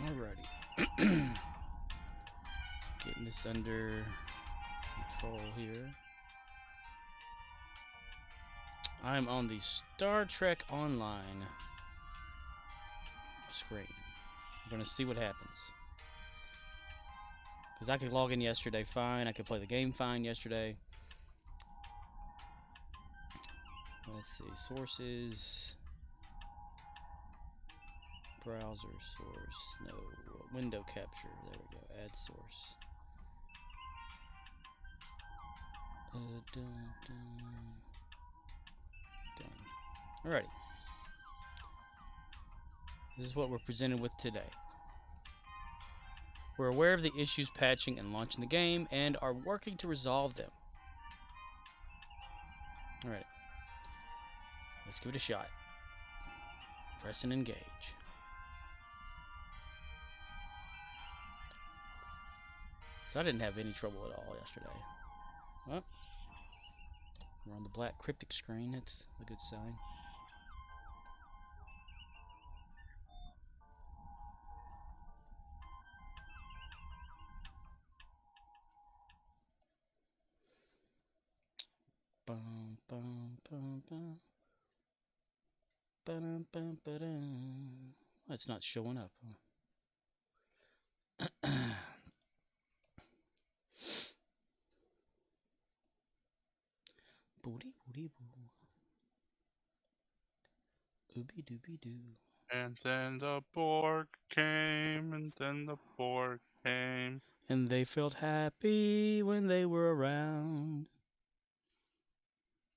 Alrighty. Getting this under control here. I'm on the Star Trek Online screen. We're going to see what happens. Because I could log in yesterday fine. I could play the game fine yesterday. Let's see. Sources. Browser source. No. Window capture. There we go. Add source. Done. Alrighty. This is what we're presented with today. We're aware of the issues patching and launching the game and are working to resolve them. Alright. Let's give it a shot. Press and engage. So I didn't have any trouble at all yesterday. Well, we're on the black cryptic screen. That's a good sign. Bum, bum, bum, bum. Ba-dum, bum, ba-dum. Oh, it's not showing up. Booty booty boo. Ooby dooby doo. And then the Borg came, and then the Borg came. And they felt happy when they were around.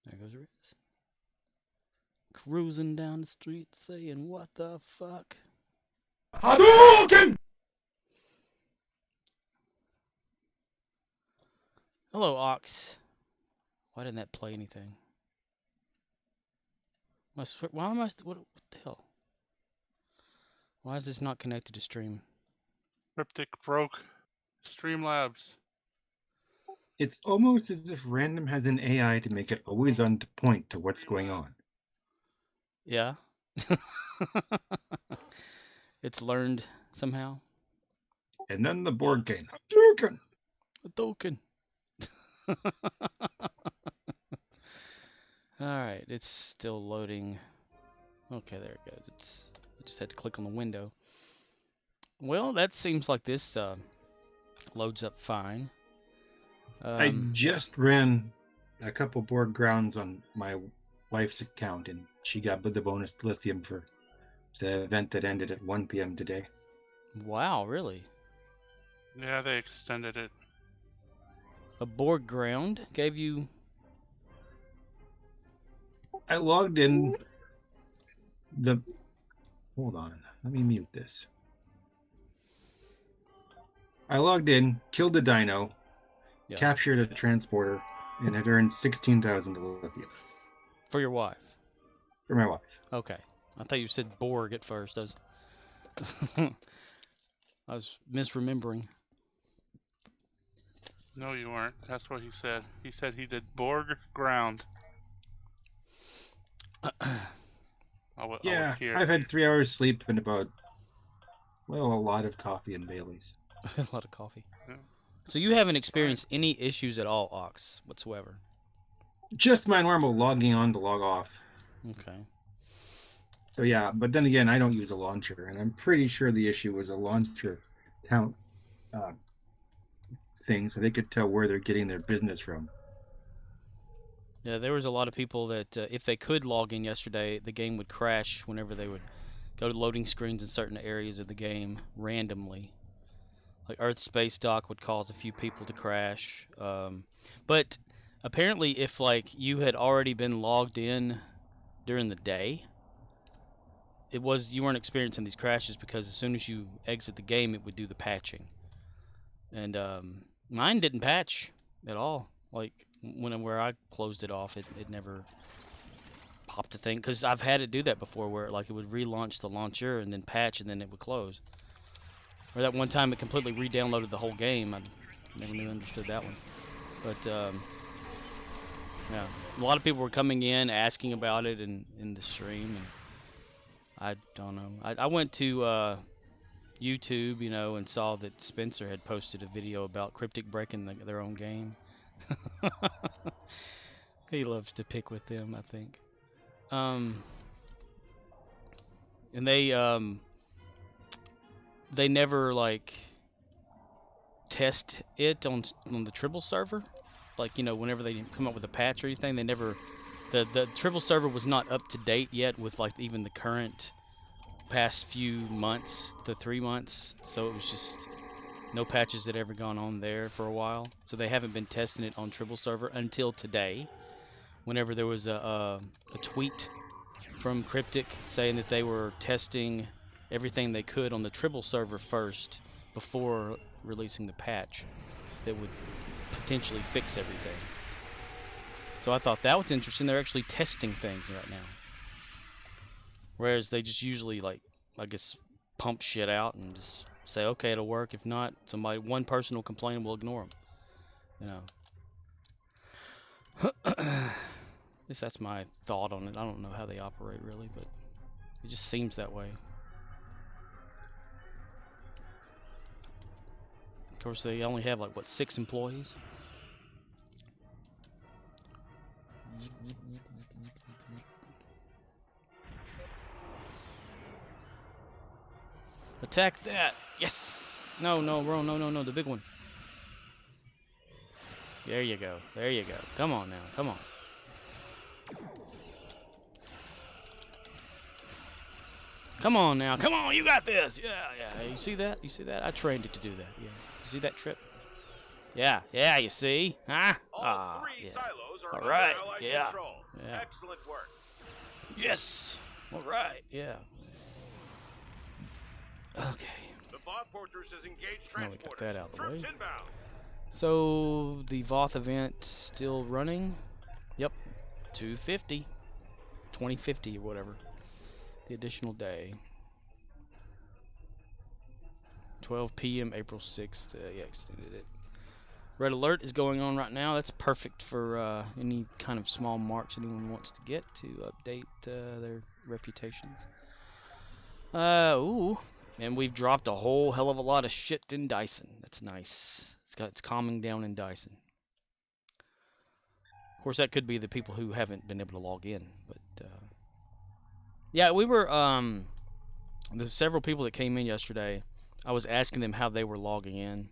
There goes Riz. Cruising down the street saying, what the fuck? Hadouken! Hello, Ox. Why didn't that play anything? Why am I... What the hell? Why is this not connected to stream? Cryptic broke Streamlabs. It's almost as if Random has an AI to make it always on point to what's going on. Yeah. It's learned somehow. And then the Borg came. Hadouken! A token. Alright, it's still loading. Okay, there it goes. I just had to click on the window. Well, that seems like this loads up fine. I just ran a couple Borg grounds on my wife's account, and she got the bonus lithium for the event that ended at 1 p.m. today. Wow, really? Yeah, they extended it. A Borg ground gave you... I logged in the... Hold on. Let me mute this. I logged in, killed a dino, captured a transporter, and had earned 16,000 lithium. For your wife? For my wife. Okay. I thought you said Borg at first. I was misremembering. No, you weren't. That's what he said. He said he did Borg ground. Yeah, I've had 3 hours sleep and about, well, a lot of coffee and Baileys. A lot of coffee. Yeah. So you haven't experienced any issues at all, Ox, whatsoever? Just my normal logging on to log off. Okay. So yeah, but then again, I don't use a launcher, and I'm pretty sure the issue was a launcher count thing, so they could tell where they're getting their business from. Yeah, there was a lot of people that if they could log in yesterday, the game would crash whenever they would go to loading screens in certain areas of the game randomly. Like Earth Space Dock would cause a few people to crash. But apparently if like you had already been logged in during the day, you weren't experiencing these crashes because as soon as you exit the game, it would do the patching. And mine didn't patch at all. Like where I closed it off, it never popped a thing. Because I've had it do that before where like it would relaunch the launcher and then patch and then it would close. Or that one time it completely re-downloaded the whole game. I never knew understood that one. But yeah, a lot of people were coming in asking about it in the stream, and I don't know. I went to YouTube, and saw that Spencer had posted a video about Cryptic breaking their own game. He loves to pick with them, I think. And they never like test it on the Tribble server. Like, whenever they come up with a patch or anything, they never. The Tribble server was not up to date yet with like even the current past few months, the 3 months. So it was just no patches had ever gone on there for a while. So they haven't been testing it on Tribble server until today. Whenever there was a tweet from Cryptic saying that they were testing everything they could on the Tribble server first before releasing the patch that would potentially fix everything. So I thought that was interesting. They're actually testing things right now. Whereas they just usually, like, I guess, pump shit out and just say, okay, it'll work. If not, one person will complain and we'll ignore them. At least that's my thought on it. I don't know how they operate really, but it just seems that way. Of course, they only have, like, 6 employees? Attack that! Yes! No, bro, no, the big one. There you go. Come on now, come on. Come on now, come on, you got this! Yeah, you see that? I trained it to do that, yeah. You see that trip? Yeah, you see? Huh? All 3 silos are under Allied yeah. control. Yeah. Excellent work. Yes! Alright, yeah. Okay. The Voth Fortress has engaged Now we got transporters. that out of the Troops way. inbound. So, the Voth event still running? Yep. 250. 2050 or whatever. The additional day. 12 p.m. April 6th. Yeah, extended it. Red alert is going on right now. That's perfect for any kind of small marks anyone wants to get to update their reputations. Ooh. And we've dropped a whole hell of a lot of shit in Dyson. That's nice. It's calming down in Dyson. Of course, that could be the people who haven't been able to log in. But, yeah, we were, there's several people that came in yesterday. I was asking them how they were logging in.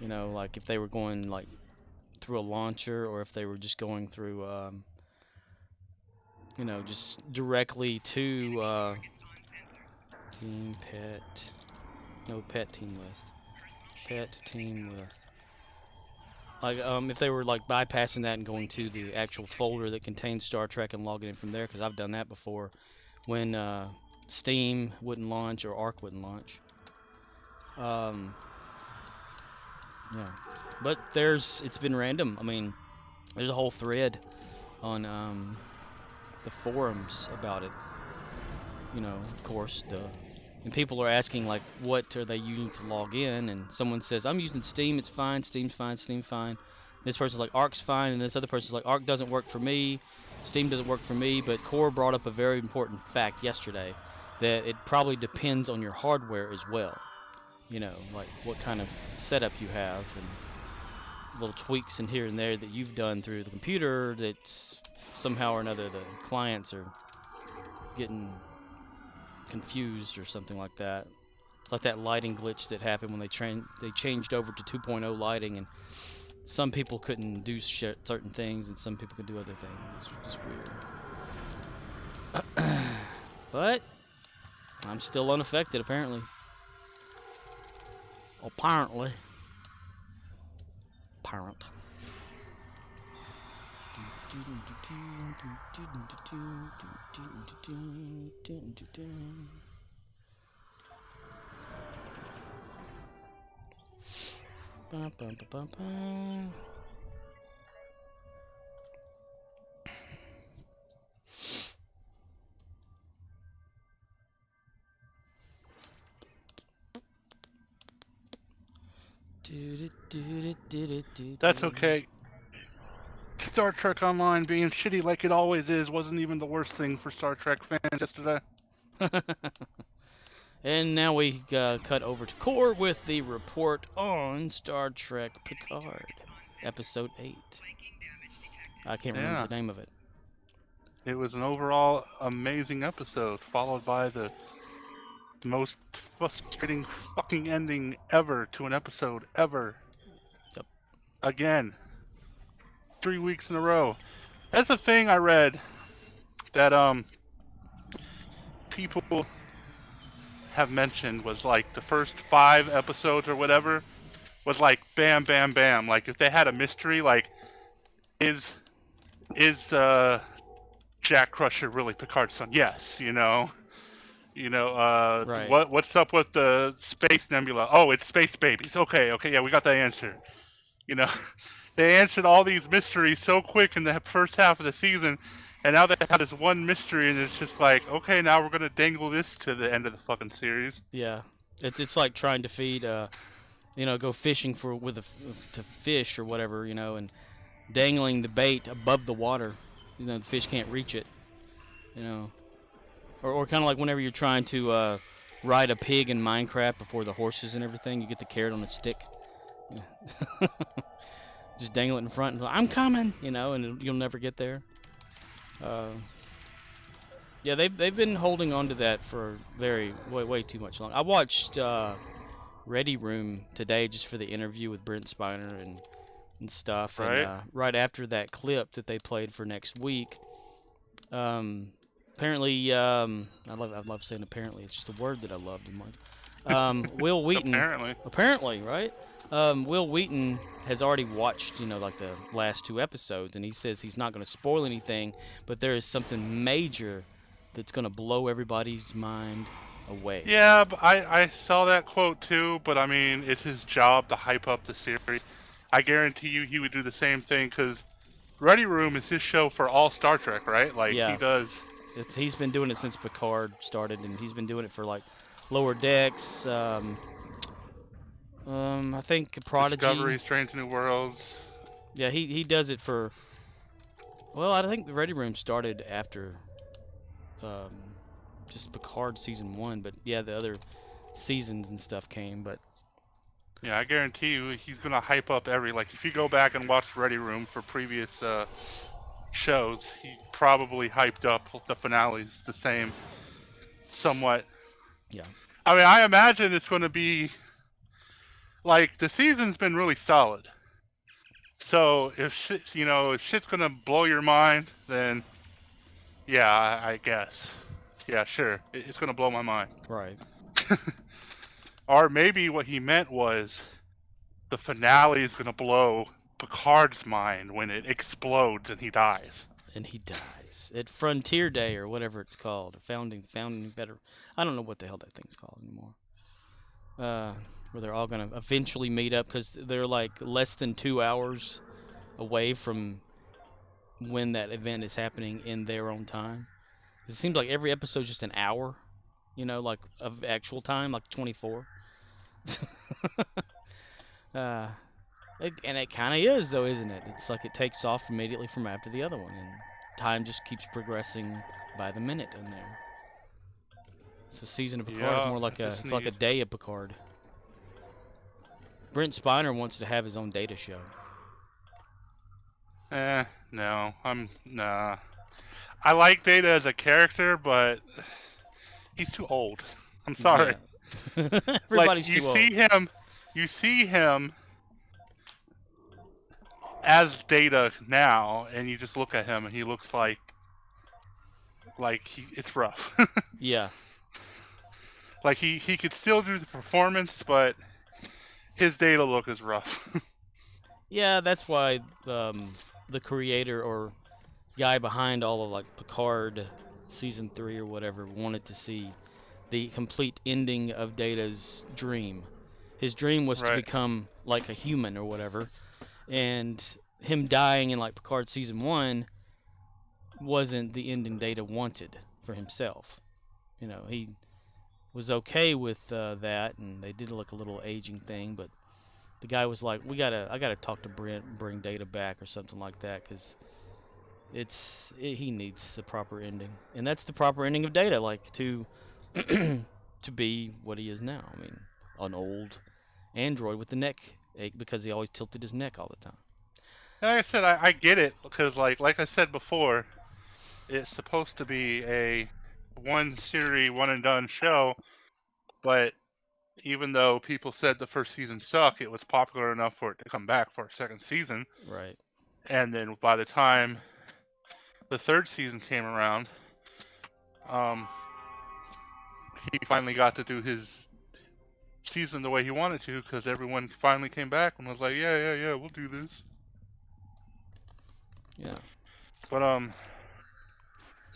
Like if they were going, like, through a launcher or if they were just going through, just directly to, team pet. No, pet team list. Pet team list. Like, if they were, like, bypassing that and going to the actual folder that contains Star Trek and logging in from there, because I've done that before when Steam wouldn't launch or Arc wouldn't launch. Yeah. But it's been random. I mean, there's a whole thread on the forums about it. Of course, and people are asking, like, what are they using to log in? And someone says, I'm using Steam, it's fine, Steam's fine, Steam's fine. This person's like, Arc's fine, and this other person's like, Arc doesn't work for me, Steam doesn't work for me. But Core brought up a very important fact yesterday, that it probably depends on your hardware as well. Like what kind of setup you have, and little tweaks in here and there that you've done through the computer that somehow or another the clients are getting confused or something like that. It's like that lighting glitch that happened when they changed over to 2.0 lighting, and some people couldn't do certain things and some people could do other things. It's just weird. But I'm still unaffected, apparently. Apparently. Parent. That's okay. Star Trek Online being shitty like it always is wasn't even the worst thing for Star Trek fans yesterday. And now we cut over to Core with the report on Star Trek Picard, Episode 8. I can't remember the name of it. It was an overall amazing episode, followed by the most frustrating fucking ending ever to an episode ever. Yep. Again. 3 weeks in a row. That's the thing I read that people have mentioned was like the first 5 episodes or whatever was like bam bam bam. Like if they had a mystery like is Jack Crusher really Picard's son? Yes, Right. What's up with the space nebula? Oh, it's space babies. Okay, yeah, we got the answer. They answered all these mysteries so quick in the first half of the season, and now they have this one mystery, and it's just like, okay, now we're gonna dangle this to the end of the fucking series. Yeah, it's like trying to feed, go fishing to fish or whatever, and dangling the bait above the water. The fish can't reach it. Or kind of like whenever you're trying to ride a pig in Minecraft before the horses and everything, you get the carrot on a stick. Yeah. Just dangle it in front and I'm coming, and you'll never get there. Yeah, they've been holding on to that for way too much long. I watched Ready Room today just for the interview with Brent Spiner and stuff. Right. And right after that clip that they played for next week, apparently, I love saying apparently. It's just a word that I love the most. Will Wheaton. Apparently, right? Will Wheaton has already watched, like the last 2 episodes, and he says he's not going to spoil anything, but there is something major that's going to blow everybody's mind away. Yeah, but I saw that quote too, but I mean, it's his job to hype up the series. I guarantee you he would do the same thing, because Ready Room is his show for all Star Trek, right? Like, yeah. He does... He's been doing it since Picard started, and he's been doing it for, like, Lower Decks, I think Prodigy. Discovery, Strange New Worlds. Yeah, he does it for... Well, I think the Ready Room started after just Picard Season 1, but yeah, the other seasons and stuff came, but... Yeah, I guarantee you he's going to hype up like, if you go back and watch Ready Room for previous shows, he probably hyped up the finales the same, somewhat. Yeah. I mean, I imagine it's going to be... Like, the season's been really solid. So, if shit's going to blow your mind, then... Yeah, I guess. Yeah, sure. It's going to blow my mind. Right. Or maybe what he meant was the finale is going to blow Picard's mind when it explodes and he dies. And he dies at Frontier Day or whatever it's called. Founding better. I don't know what the hell that thing's called anymore. Where they're all going to eventually meet up because they're like less than 2 hours away from when that event is happening in their own time. It seems like every episode's just an hour, like of actual time, like 24. And it kind of is, though, isn't it? It's like it takes off immediately from after the other one, and time just keeps progressing by the minute in there. So season of Picard is more like it's like a day of Picard. Brent Spiner wants to have his own Data show. No, nah. I like Data as a character, but he's too old. I'm sorry. Yeah. Everybody's like, too old. You see him as Data now, and you just look at him, and he looks like it's rough. Yeah. Like he could still do the performance, but his Data look is rough. Yeah, that's why the creator or guy behind all of like Picard season 3 or whatever wanted to see the complete ending of Data's dream. His dream was to become like a human or whatever, and him dying in like Picard season 1 wasn't the ending Data wanted for himself. He was okay with that, and they did like a little aging thing, but the guy was like, I gotta talk to Brent, bring Data back or something like that, because he needs the proper ending, and that's the proper ending of Data, like to to be what he is now. I mean, an old android with the neck ache because he always tilted his neck all the time. Like I said, I get it because like I said before, it's supposed to be a one series, one and done show, but even though people said the first season sucked, it was popular enough for it to come back for a second season. Right. And then by the time the third season came around, he finally got to do his season the way he wanted to because everyone finally came back and was like, yeah, we'll do this. Yeah. But I'm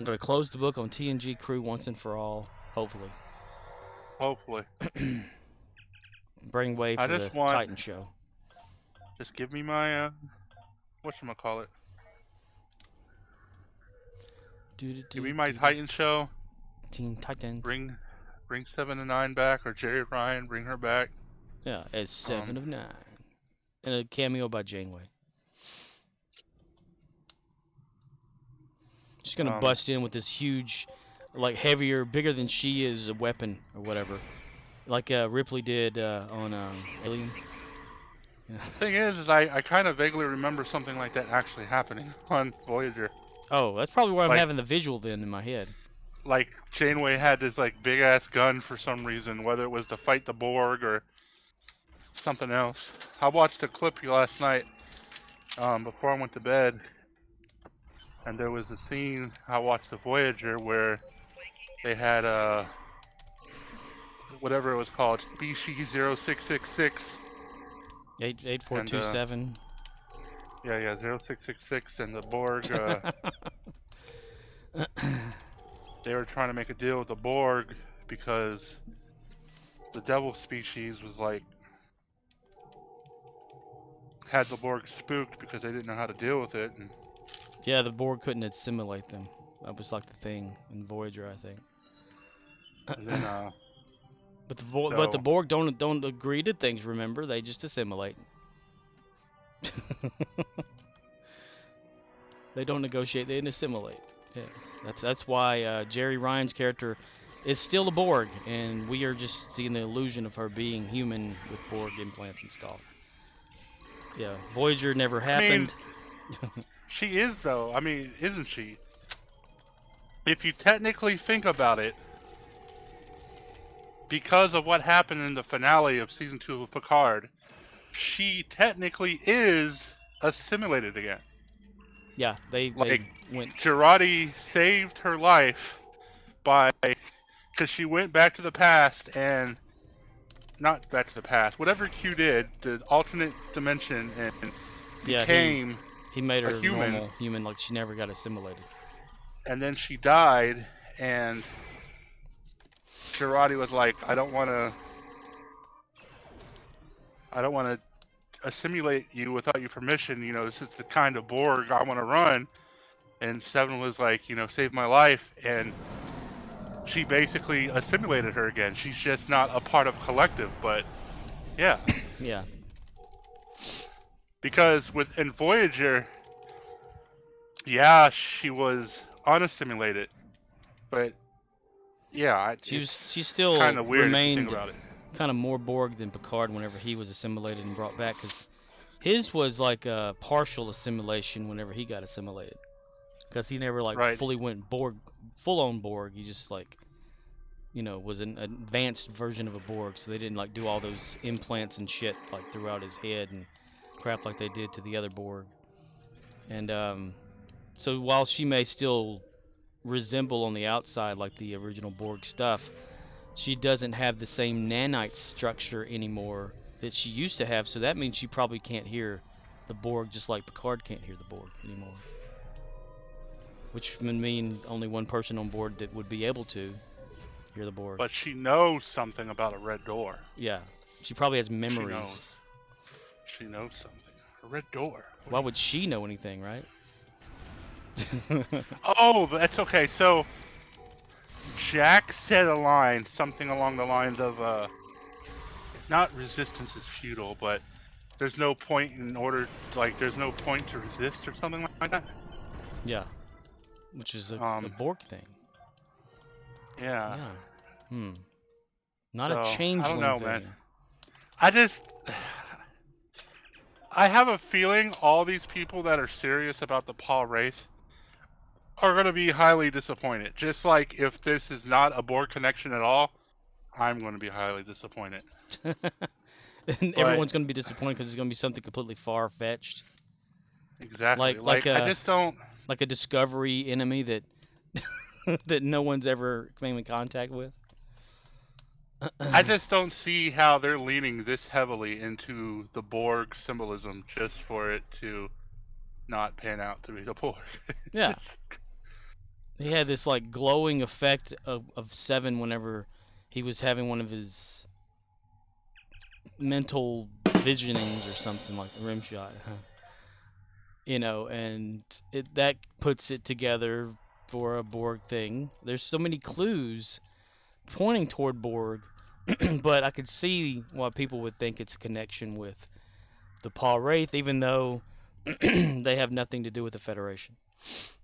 gonna close the book on TNG crew once and for all. Hopefully. Bring way I for just the want, Titan show. just give me my whatchamacallit. Give me my Titan show. Teen Titans. Bring 7 of 9 back, or Jerry Ryan, bring her back. Yeah, as 7 of 9. And a cameo by Janeway. She's gonna bust in with this huge, like heavier, bigger than she is, a weapon or whatever, like Ripley did on Alien. Yeah. Thing is I kind of vaguely remember something like that actually happening on Voyager. Oh, that's probably why I'm having the visual then in my head. Like Janeway had this like big ass gun for some reason, whether it was to fight the Borg or something else. I watched a clip last night before I went to bed, and there was a scene I watched the Voyager where they had whatever it was called, species 0666. 8427. Yeah, 0666, and the Borg. They were trying to make a deal with the Borg because the Devil species was like had the Borg spooked because they didn't know how to deal with it. And yeah, the Borg couldn't assimilate them. That was like the thing in Voyager, I think. and then, but the Borg don't agree to things. Remember, they just assimilate. They don't negotiate; they assimilate. Yes, that's why Jerry Ryan's character is still a Borg, and we are just seeing the illusion of her being human with Borg implants installed. Yeah, Voyager never happened. I mean, she is though. I mean, isn't she? If you technically think about it, because of what happened in the finale of season 2 of Picard, she technically is assimilated again. Yeah, they went. Girardi saved her life because she went back to the past and not back to the past. Whatever Q did, the alternate dimension, and became he made her a human. Normal human, like she never got assimilated. And then she died, and Girardi was like, I don't want to assimilate you without your permission. You know, this is the kind of Borg I want to run. And Seven was like, you know, save my life, and she basically assimilated her again. She's just not a part of collective, but yeah. Yeah. Because in Voyager, yeah, she was unassimilated, but yeah, she still kind of weird remained if you think about it. Kind of more Borg than Picard whenever he was assimilated and brought back, because his was like a partial assimilation whenever he got assimilated, because he never fully went Borg, full-on Borg. He just like, you know, was an advanced version of a Borg, so they didn't like do all those implants and shit like throughout his head and crap like they did to the other Borg. And so while she may still resemble on the outside like the original Borg stuff, she doesn't have the same nanite structure anymore that she used to have, so that means she probably can't hear the Borg just like Picard can't hear the Borg anymore. Which would mean only one person on board that would be able to hear the Borg. But she knows something about a red door. Yeah. She probably has memories. She knows something. A red door. Why would she know anything, right? Oh, that's okay. So Jack said a line, something along the lines of, not resistance is futile, but there's no point there's no point to resist or something like that. Yeah. Which is a Borg thing. Yeah. Yeah. Not a So I don't changeling know, man. thing. I have a feeling all these people that are serious about the Paul race are going to be highly disappointed. Just like if this is not a Borg connection at all, I'm going to be highly disappointed. And everyone's going to be disappointed because it's going to be something completely far-fetched. Exactly. Like I just don't. Like a discovery enemy that that no one's ever came in contact with. I just don't see how they're leaning this heavily into the Borg symbolism just for it to not pan out to be the Borg. Yeah. He had this like glowing effect of Seven whenever he was having one of his mental visionings or something, like a rim shot. You know, and that puts it together for a Borg thing. There's so many clues pointing toward Borg, but I could see why people would think it's a connection with the Paul Wraith, even though they have nothing to do with the Federation.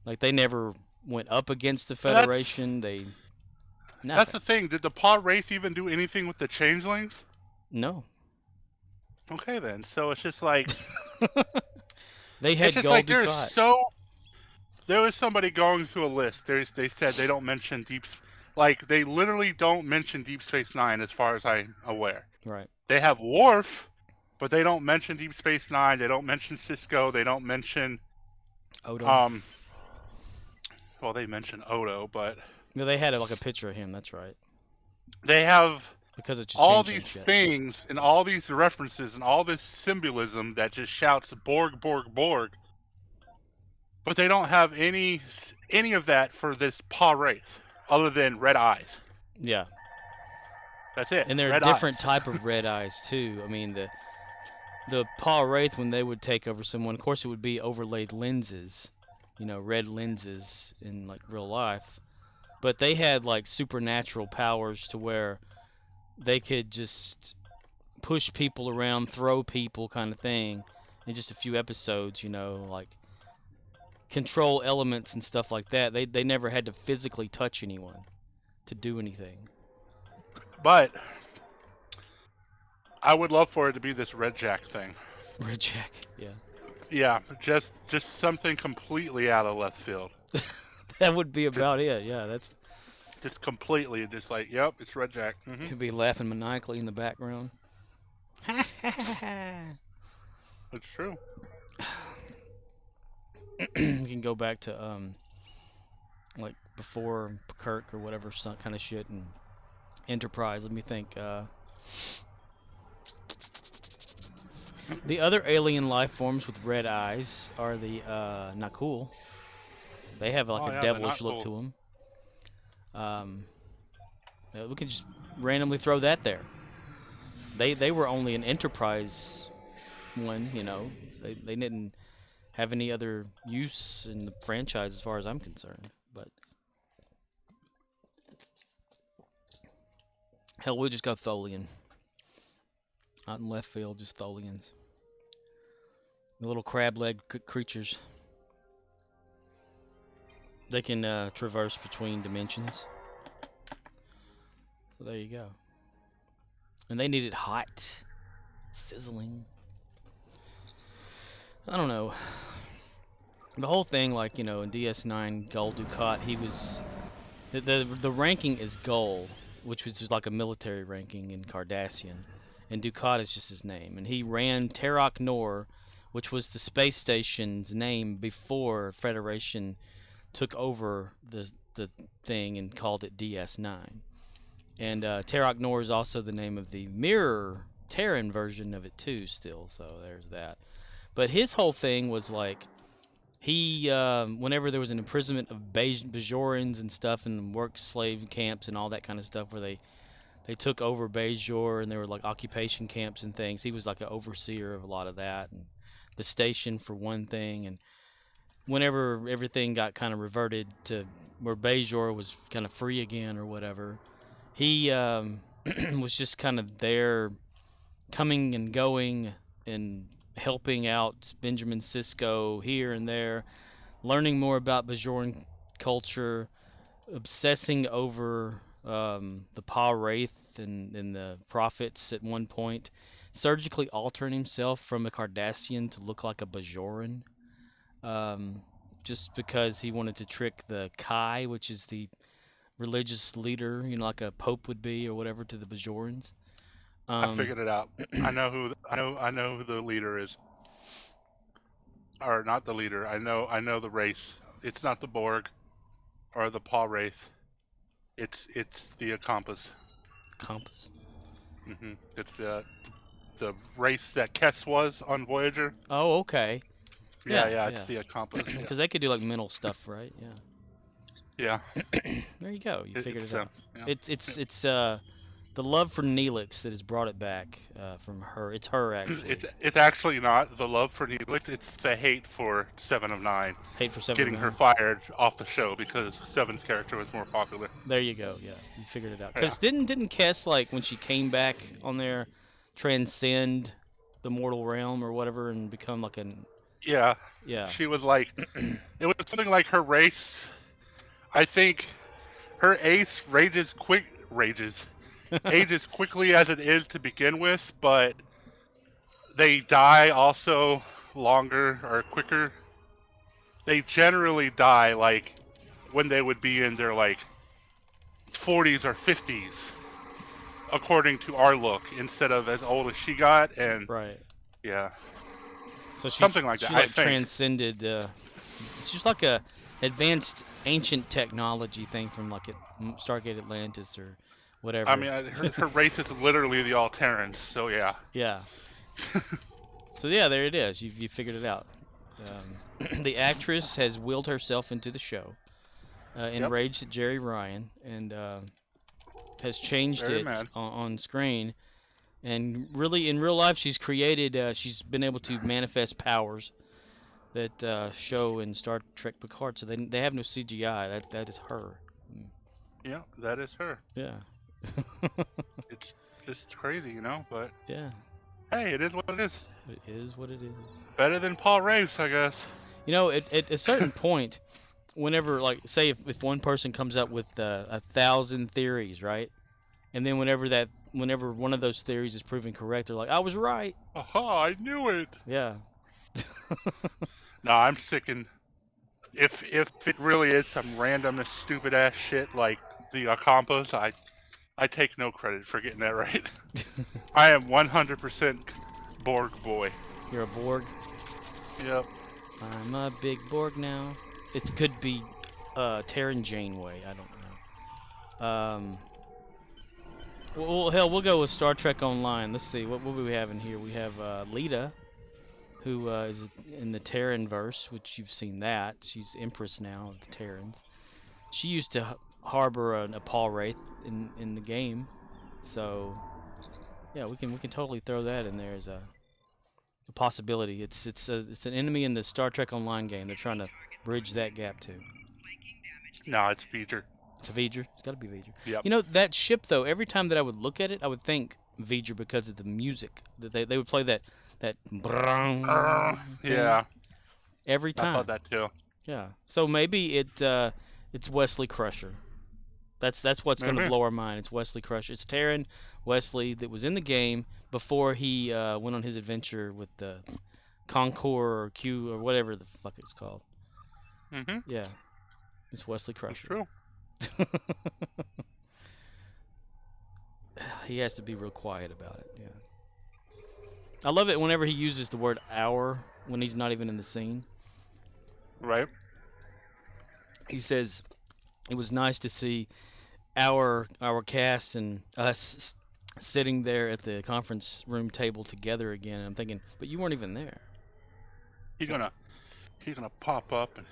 Like, they never went up against the Federation. Nothing. That's the thing. Did the Paul Wraith even do anything with the changelings? No. Okay, then. So it's just like... They had Gul Dukat. There was somebody going through a list. They said they don't mention they literally don't mention Deep Space Nine as far as I'm aware. Right. They have Worf, but they don't mention Deep Space Nine. They don't mention Cisco. They don't mention Odo. Well, they mention Odo, but no, they had like a picture of him. That's right. They have because it's all these things and all these references and all this symbolism that just shouts Borg, Borg, Borg. But they don't have any of that for this Paul Wraith, other than red eyes. Yeah. That's it. And they're a different type of red eyes too. I mean, the Paul Wraith, when they would take over someone, of course it would be overlaid lenses, you know, red lenses in like real life. But they had like supernatural powers to where they could just push people around, throw people, kind of thing, in just a few episodes. You know, like control elements and stuff like that. They never had to physically touch anyone to do anything. But I would love for it to be this Red Jack thing. Red Jack, yeah. Yeah, just something completely out of left field. That would be about it. Yeah, that's just completely just like, yep, it's Red Jack. He'd be laughing maniacally in the background. It's true. You can go back to like before Kirk or whatever, some kind of shit, and Enterprise. Let me think. The other alien life forms with red eyes are the Nakul. They have like a devilish look to them. We can just randomly throw that there. They were only an Enterprise one, you know. They didn't have any other use in the franchise as far as I'm concerned. But hell, we'll just go Tholian. Out in left field, just Tholians. The little crab-legged creatures. They can traverse between dimensions. So there you go. And they need it hot. Sizzling. I don't know. The whole thing, like, you know, in DS9, Gul Dukat, he was... The ranking is Gul, which was just like a military ranking in Cardassian. And Dukat is just his name. And he ran Terok Nor, which was the space station's name before Federation took over the thing and called it DS9. And Terok Nor is also the name of the Mirror Terran version of it too still, so there's that. But his whole thing was like, he, whenever there was an imprisonment of Bajorans and stuff and work slave camps and all that kind of stuff where they took over Bajor and there were like occupation camps and things, he was like an overseer of a lot of that, and the station for one thing. And whenever everything got kind of reverted to where Bajor was kind of free again or whatever, he was just kind of there coming and going and helping out Benjamin Sisko here and there, learning more about Bajoran culture, obsessing over the Pa Wraith and the prophets at one point, surgically altering himself from a Cardassian to look like a Bajoran, just because he wanted to trick the Kai, which is the religious leader, like a pope would be or whatever, to the Bajorans. I figured it out. I know who the leader is. Or not the leader. I know the race. It's not the Borg or the Paw Wraith. It's the Compass. Compass. It's the race that Kess was on Voyager. Oh, okay. Yeah, it's the Compass. Because they could do like mental stuff, right? Yeah. There you go. You figured it out. Yeah. It's the love for Neelix that has brought it back from her. It's her, actually. It's actually not the love for Neelix. It's the hate for Seven of Nine. Hate for Seven getting of her Nine. fired off the show because Seven's character was more popular. There you go. Yeah, you figured it out. Because didn't Kess, like, when she came back on there, transcend the mortal realm or whatever and become like an... Yeah. She was like... it was something like her race... I think her ace ages quickly as it is to begin with, but they die also longer or quicker. They generally die like when they would be in their like 40s or 50s, according to our look, instead of as old as she got. And right, yeah, so something like that. She like transcended. It's just like a advanced ancient technology thing from like Stargate Atlantis or whatever. I mean, her race is literally the Alterans, so yeah. Yeah. So yeah, there it is. You figured it out. The actress has willed herself into the show, enraged at Jerry Ryan, and has changed it on screen. And really, in real life, she's been able to manifest powers that show in Star Trek Picard. So they have no CGI. That is her. Yeah, that is her. Yeah. It's just crazy, but yeah. Hey, it is what it is. It is what it is. Better than Paul Race, I guess. At a certain point, whenever, like, say if one person comes up with 1,000 theories, right? And then whenever one of those theories is proven correct, they're like, I was right. Aha, I knew it. Yeah. No, I'm sicking. If it really is some random stupid ass shit like the Compass, I take no credit for getting that right. I am 100% Borg boy. You're a Borg? Yep. I'm a big Borg now. It could be Terran Janeway. I don't know. Well, hell, we'll go with Star Trek Online. Let's see. What do we have in here? We have Lita, who is in the Terran verse, which you've seen that. She's Empress now of the Terrans. She used to harbor a Paul Wraith in the game, so yeah, we can totally throw that in there as a possibility. It's an enemy in the Star Trek Online game. They're trying to bridge that gap too. No, it's V'ger. It's a V'ger. It's got to be V'ger. Yep. That ship though. Every time that I would look at it, I would think V'ger because of the music that they would play that yeah. Every time. I thought that too. Yeah. So maybe it's Wesley Crusher. That's what's going to blow our mind. It's Wesley Crusher. It's Terran Wesley that was in the game before he went on his adventure with the Concord or Q or whatever the fuck it's called. Yeah. It's Wesley Crusher. That's true. He has to be real quiet about it. Yeah. I love it whenever he uses the word "our" when he's not even in the scene. Right. He says, "It was nice to see our cast and us sitting there at the conference room table together again." And I'm thinking, but you weren't even there. He's gonna pop up and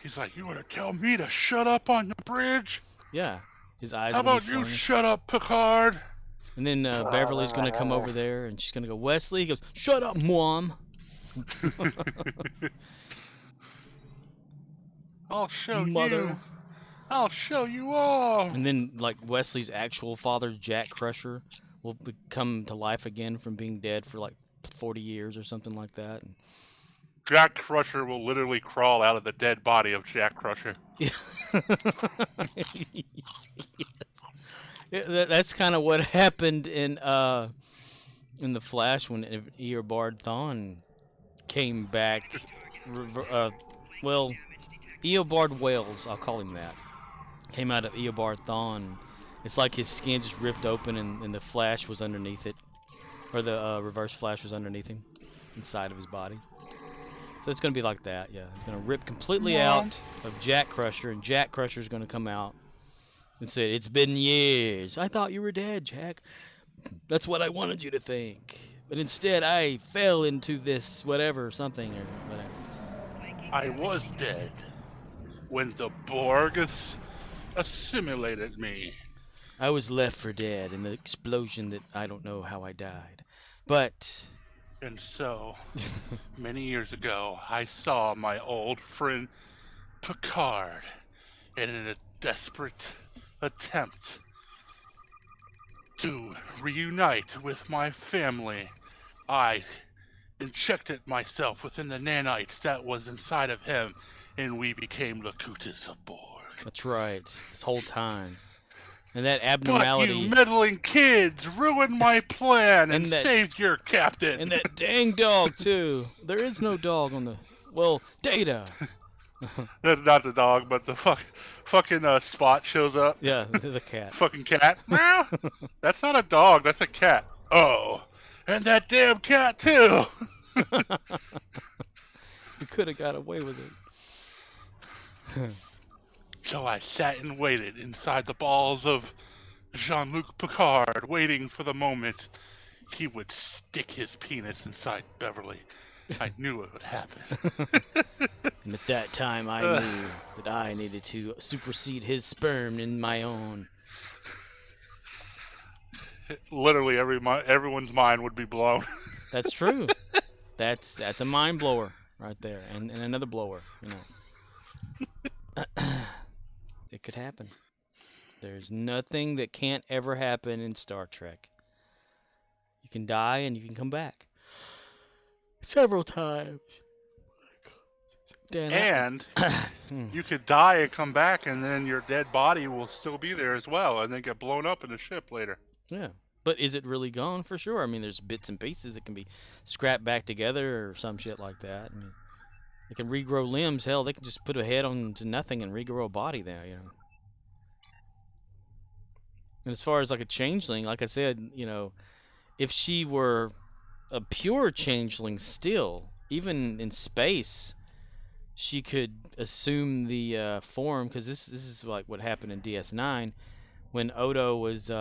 he's like, "You wanna tell me to shut up on the bridge?" Yeah. His eyes. How about you shut up, Picard? And then Beverly's gonna come over there and she's gonna go, Wesley. He goes, "Shut up, Mom." I'll show Mother. you. I'll show you all. And then, like, Wesley's actual father, Jack Crusher, will come to life again from being dead for like 40 years or something like that. And Jack Crusher will literally crawl out of the dead body of Jack Crusher. Yeah. That's kind of what happened in the Flash when Eobard Thawne came back. Well, Eobard Wales, I'll call him that, came out of Eobard Thawne. It's like his skin just ripped open and the Flash was underneath it, or the Reverse Flash was underneath him, inside of his body. So it's gonna be like that, yeah. It's gonna rip completely out of Jack Crusher, and Jack Crusher's gonna come out and say, "It's been years. I thought you were dead, Jack. That's what I wanted you to think. But instead, I fell into this whatever, something or whatever." I was dead when the Borg assimilated me. I was left for dead in the explosion that I don't know how I died. But And so, many years ago, I saw my old friend Picard, and in a desperate attempt to reunite with my family, I injected myself within the nanites that was inside of him, and we became Locutus of Borg. that's right. This whole time. And that But abnormality. you meddling kids ruined my plan and that, saved your captain. And that dang dog, too. There is no dog on the... Well, Data. That's not the dog, but the fucking Spot shows up. Yeah, the cat. Fucking cat. Meow. That's not a dog, that's a cat. Oh, and that damn cat, too. You could have got away with it. So I sat and waited inside the balls of Jean-Luc Picard, waiting for the moment he would stick his penis inside Beverly. I knew it would happen. And at that time, I knew that I needed to supersede his sperm in my own. Literally, everyone's mind would be blown. That's true. That's a mind blower right there, and another blower, you know. It could happen. There's nothing that can't ever happen in Star Trek. You can die and you can come back. Several times. Dan, And you could die and come back, and then your dead body will still be there as well, and then get blown up in a ship later. Yeah. But is it really gone? For sure. I mean, there's bits and pieces that can be scrapped back together or some shit like that. I mean, they can regrow limbs. Hell, they can just put a head on to nothing and regrow a body there, you know. And as far as like a changeling, like I said, you know, if she were a pure changeling still, even in space, she could assume the form, because this is like what happened in DS9 when Odo was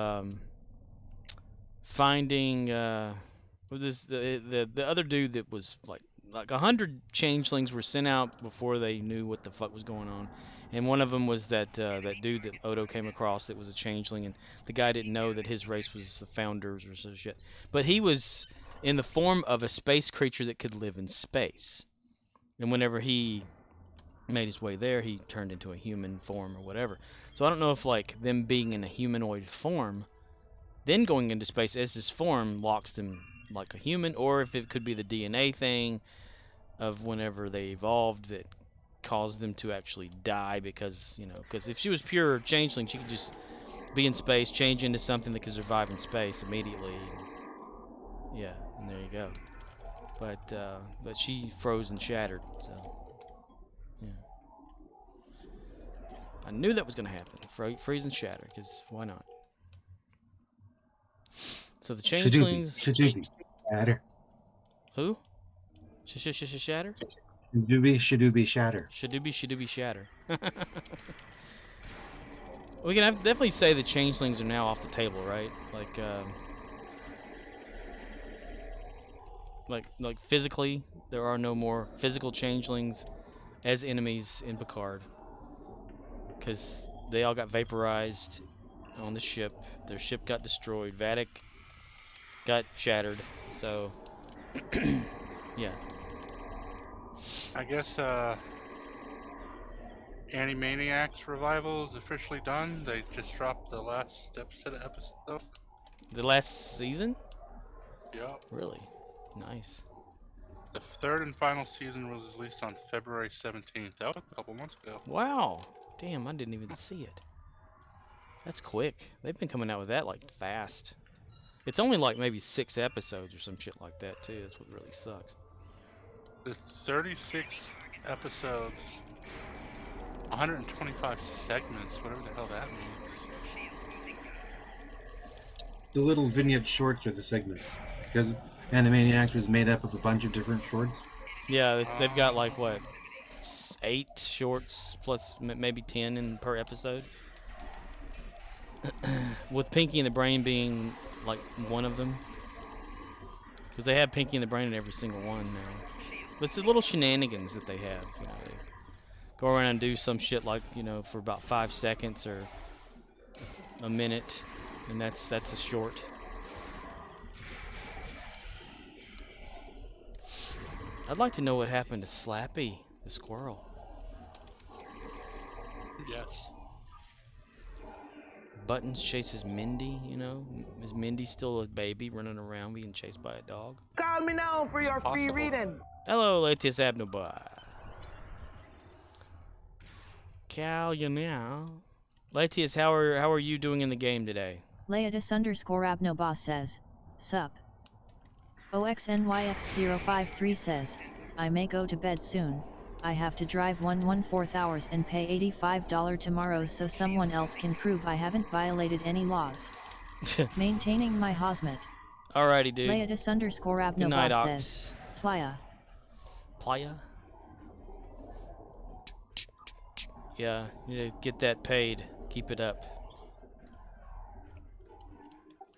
finding the other dude that was like 100 changelings were sent out before they knew what the fuck was going on, and one of them was that dude that Odo came across that was a changeling, and the guy didn't know that his race was the Founders or some shit, but he was in the form of a space creature that could live in space, and whenever he made his way there, he turned into a human form or whatever. So I don't know if like them being in a humanoid form, then going into space as this form locks them like a human, or if it could be the DNA thing of whenever they evolved that caused them to actually die, because, you know, because if she was pure changeling, she could just be in space, change into something that could survive in space immediately. Yeah, and there you go. But she froze and shattered, so yeah. I knew that was going to happen. Freeze and shatter, because why not? So the changelings... Shadubi. Shatter. Who? Shatter? Shadubi, shatter. Shadubi, shatter. We can definitely say the changelings are now off the table, right? Like physically, there are no more physical changelings as enemies in Picard, because they all got vaporized on the ship. Their ship got destroyed. Vadic got shattered. So, yeah. I guess Animaniacs revival is officially done. They just dropped the last episode. The last season? Yeah. Really? Nice. The third and final season was released on February 17th. That was a couple months ago. Wow. Damn, I didn't even see it. That's quick. They've been coming out with that like fast. It's only like maybe 6 episodes or some shit like that too. That's what really sucks. There's 36 episodes, 125 segments, whatever the hell that means. The little vignette shorts are the segments, because Animaniacs was made up of a bunch of different shorts. Yeah, they've got like what, 8 shorts plus maybe 10 in per episode. With Pinky and the Brain being like one of them, because they have Pinky and the Brain in every single one now. But it's the little shenanigans that they have. You know, they go around and do some shit like, you know, for about 5 seconds or a minute, and that's a short. I'd like to know what happened to Slappy the squirrel. Yes. Buttons chases Mindy, you know? Is Mindy still a baby running around being chased by a dog? Call me now for your free reading. Hello, Latius Abnobar. Cal, you now. Latius, how are you doing in the game today? Laetus_Abnoboss says, Sup. OXNYX053 says, I may go to bed soon. I have to drive 1/4 hours and pay $85 tomorrow so someone else can prove I haven't violated any laws. Maintaining my hazmat. Alrighty, dude. Laetus_Abnoboss night, says, Playa. Playa? Yeah, you need to get that paid. Keep it up.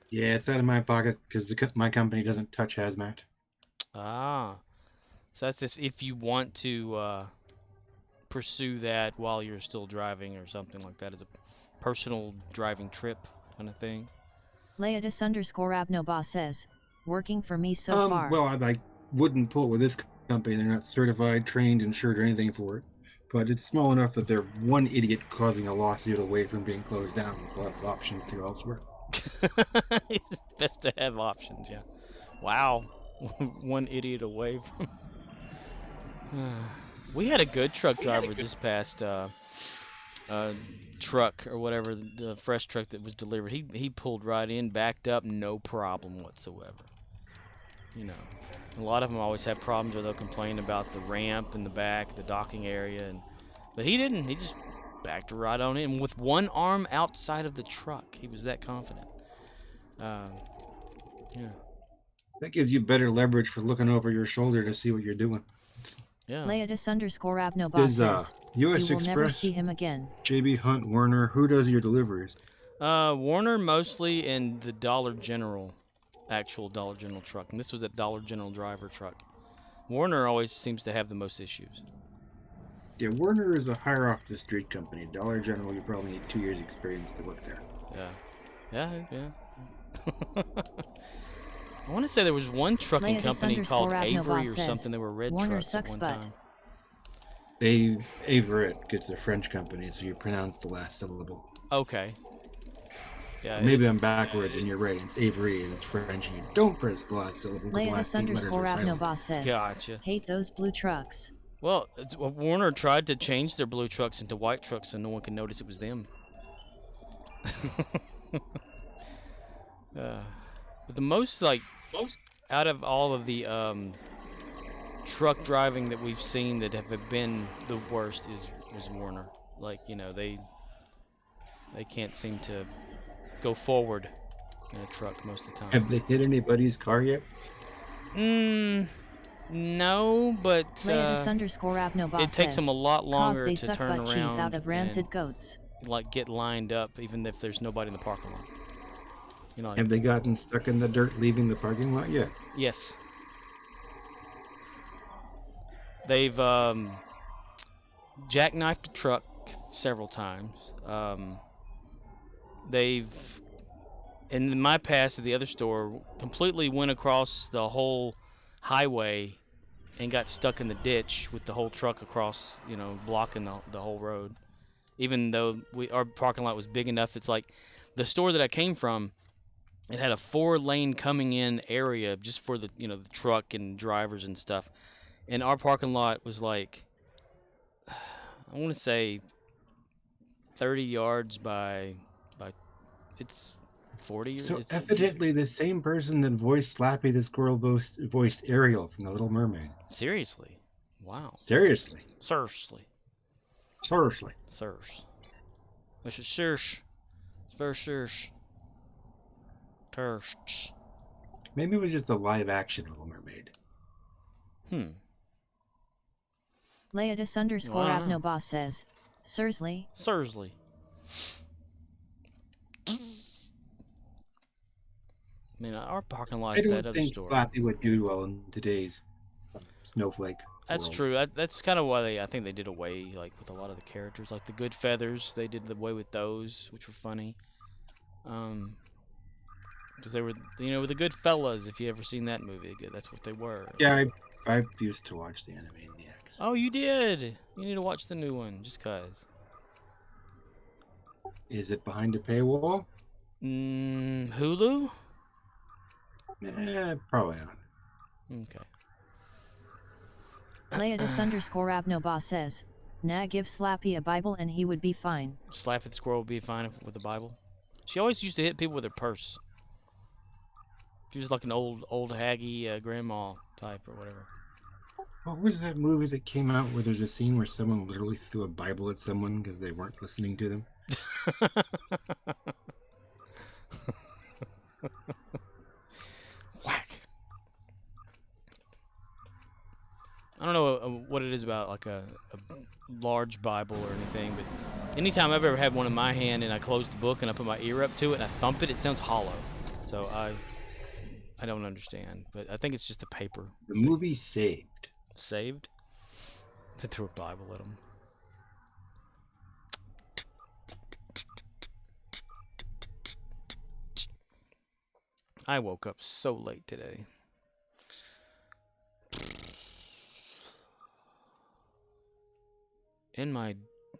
Yeah, it's out of my pocket because my company doesn't touch hazmat. Ah. So that's just if you want to pursue that while you're still driving or something like that as a personal driving trip kind of thing. Laetus_Abnoboss says, working for me so far. Well, I wouldn't pull it with this company. They're not certified, trained, insured, or anything for it. But it's small enough that they're one idiot causing a lawsuit away from being closed down. So I'll have options to go elsewhere. It's best to have options, yeah. Wow. One idiot away from... We had a good truck driver this past truck or whatever, the fresh truck that was delivered. He pulled right in, backed up, no problem whatsoever. You know, a lot of them always have problems where they'll complain about the ramp in the back, the docking area, but he didn't. He just backed right on in with one arm outside of the truck. He was that confident. Yeah. That gives you better leverage for looking over your shoulder to see what you're doing. Yeah. Laetus_Abnoboss says, U.S. you will never Express, see him again. JB Hunt, Warner, who does your deliveries? Warner mostly, and the Dollar General, actual Dollar General truck. And this was a Dollar General driver truck. Warner always seems to have the most issues. Yeah, Warner is a higher off the street company. Dollar General, you probably need 2 years experience to work there. Yeah. I want to say there was one trucking company called Avery or something. They were red Warner trucks sucks at one butt. time. Averet, it's a French company, so you pronounce the last syllable. Okay. Yeah. Maybe I'm backwards and you're right. It's Avery and it's French and you don't press the last syllable because the last 8 letters are silent. Laetus_Abnoboss says, Gotcha. hate those blue trucks. Well, Warner tried to change their blue trucks into white trucks so no one could notice it was them. But the most out of all of the truck driving that we've seen that have been the worst was Warner. Like, you know, they can't seem to go forward in a truck most of the time. Have they hit anybody's car yet? No, but Laetus_Abnoboss it takes says, them a lot longer they to suck turn butt around cheese out of rancid and, goats. like, get lined up even if there's nobody in the parking lot. You know, like, Have they gotten stuck in the dirt leaving the parking lot yet? yes. They've jackknifed a truck several times. They've, in my past at the other store, completely went across the whole highway and got stuck in the ditch with the whole truck across, you know, blocking the whole road. Even though our parking lot was big enough, it's like the store that I came from, it had a 4-lane coming in area just for the, you know, the truck and drivers and stuff. And our parking lot was like, I want to say 30 yards by it's 40 years. So it's, evidently the same person that voiced Slappy the Squirrel voiced Ariel from The Little Mermaid. Seriously. Wow. Seriously. Seriously. Seriously. Sirs. This is Sirs. It's very Sirs. Tersts. Maybe it was just a live action Little Mermaid. Leodis _ Wow. Avnoboss says, Seriously? Seriously. I mean, our parking lot I is that don't other think store. Slappy would do well in today's snowflake That's world. true. That's kind of why I think they did away like with a lot of the characters, like the Good Feathers. They did away with those, which were funny. Because they were, the Good Fellas. If you ever seen that movie, that's what they were. Yeah, I used to watch the Animaniacs. Oh, you did. You need to watch the new one, just cause. Is it behind a paywall? Hulu? Probably not. Okay. Leodis _ Avnoboss says, nah, give Slappy a Bible and he would be fine. Slap at the squirrel would be fine with the Bible. She always used to hit people with her purse. She was like an old haggy grandma type or whatever. What was that movie that came out where there's a scene where someone literally threw a Bible at someone because they weren't listening to them? Whack. I don't know what it is about like a large Bible or anything, but anytime I've ever had one in my hand and I close the book and I put my ear up to it and I thump it, it sounds hollow. So I don't understand, but I think it's just the paper. The movie Saved. Saved? They threw a Bible at them. I woke up so late today. And my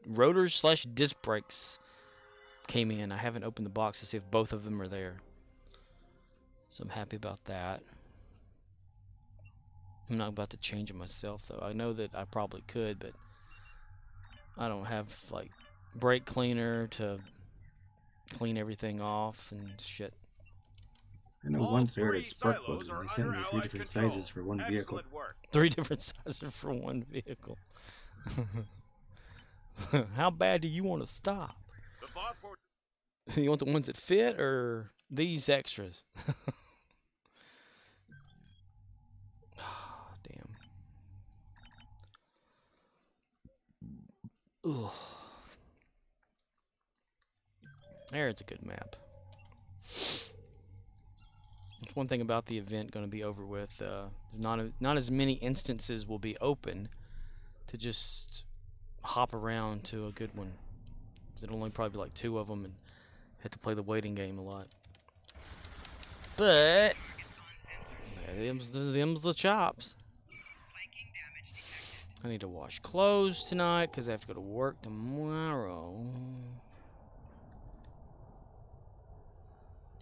rotors / disc brakes came in. I haven't opened the box to see if both of them are there. So I'm happy about that. I'm not about to change them myself, though. I know that I probably could, but I don't have, like, brake cleaner to clean everything off and shit. I know All once I heard three a spark silos plug and are they sent me under 3 Allied different control. sizes for one vehicle. Excellent work. 3 different sizes for one vehicle. How bad do you want to stop? The Bob Port- You want the ones that fit or these extras? Damn. Ugh. There's a good map. One thing about the event going to be over with. Not as many instances will be open to just hop around to a good one. There'll only probably be like 2 of them, and have to play the waiting game a lot. But them's the chops. I need to wash clothes tonight because I have to go to work tomorrow.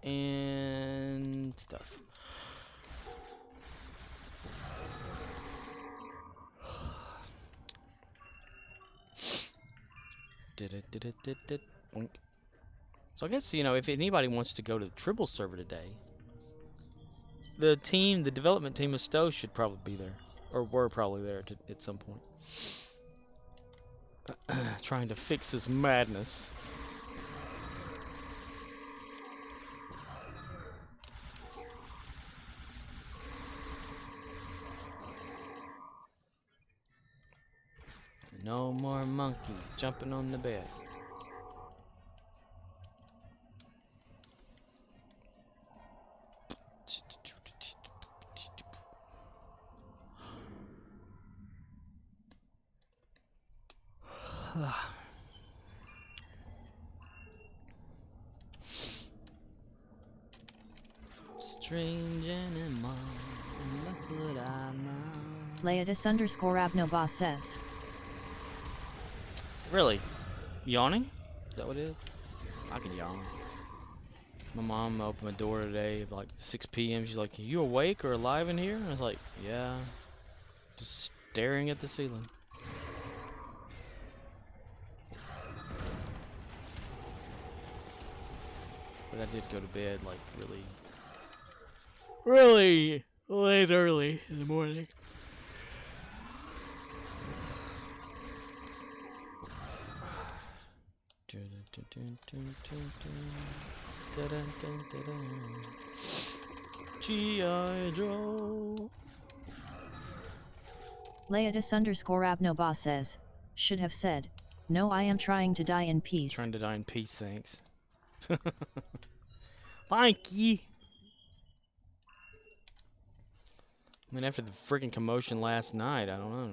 And stuff. Boink. So I guess, if anybody wants to go to the Tribble server today, the development team of STO should probably be there. Or were probably there at some point. Trying to fix this madness. No more monkeys jumping on the bed. Strange animal, that's what I know. Leodis _ Avnoboss says. Really? Yawning? Is that what it is? I can yawn. My mom opened my door today at like 6 p.m. She's like, "Are you awake or alive in here?" And I was like, "Yeah." Just staring at the ceiling. But I did go to bed like really late early in the morning. G.I. Joe. Leatus_Abnoba says, should have said, no, I am trying to die in peace. Trying to die in peace, thanks. Thank ye. I mean, after the freaking commotion last night, I don't know.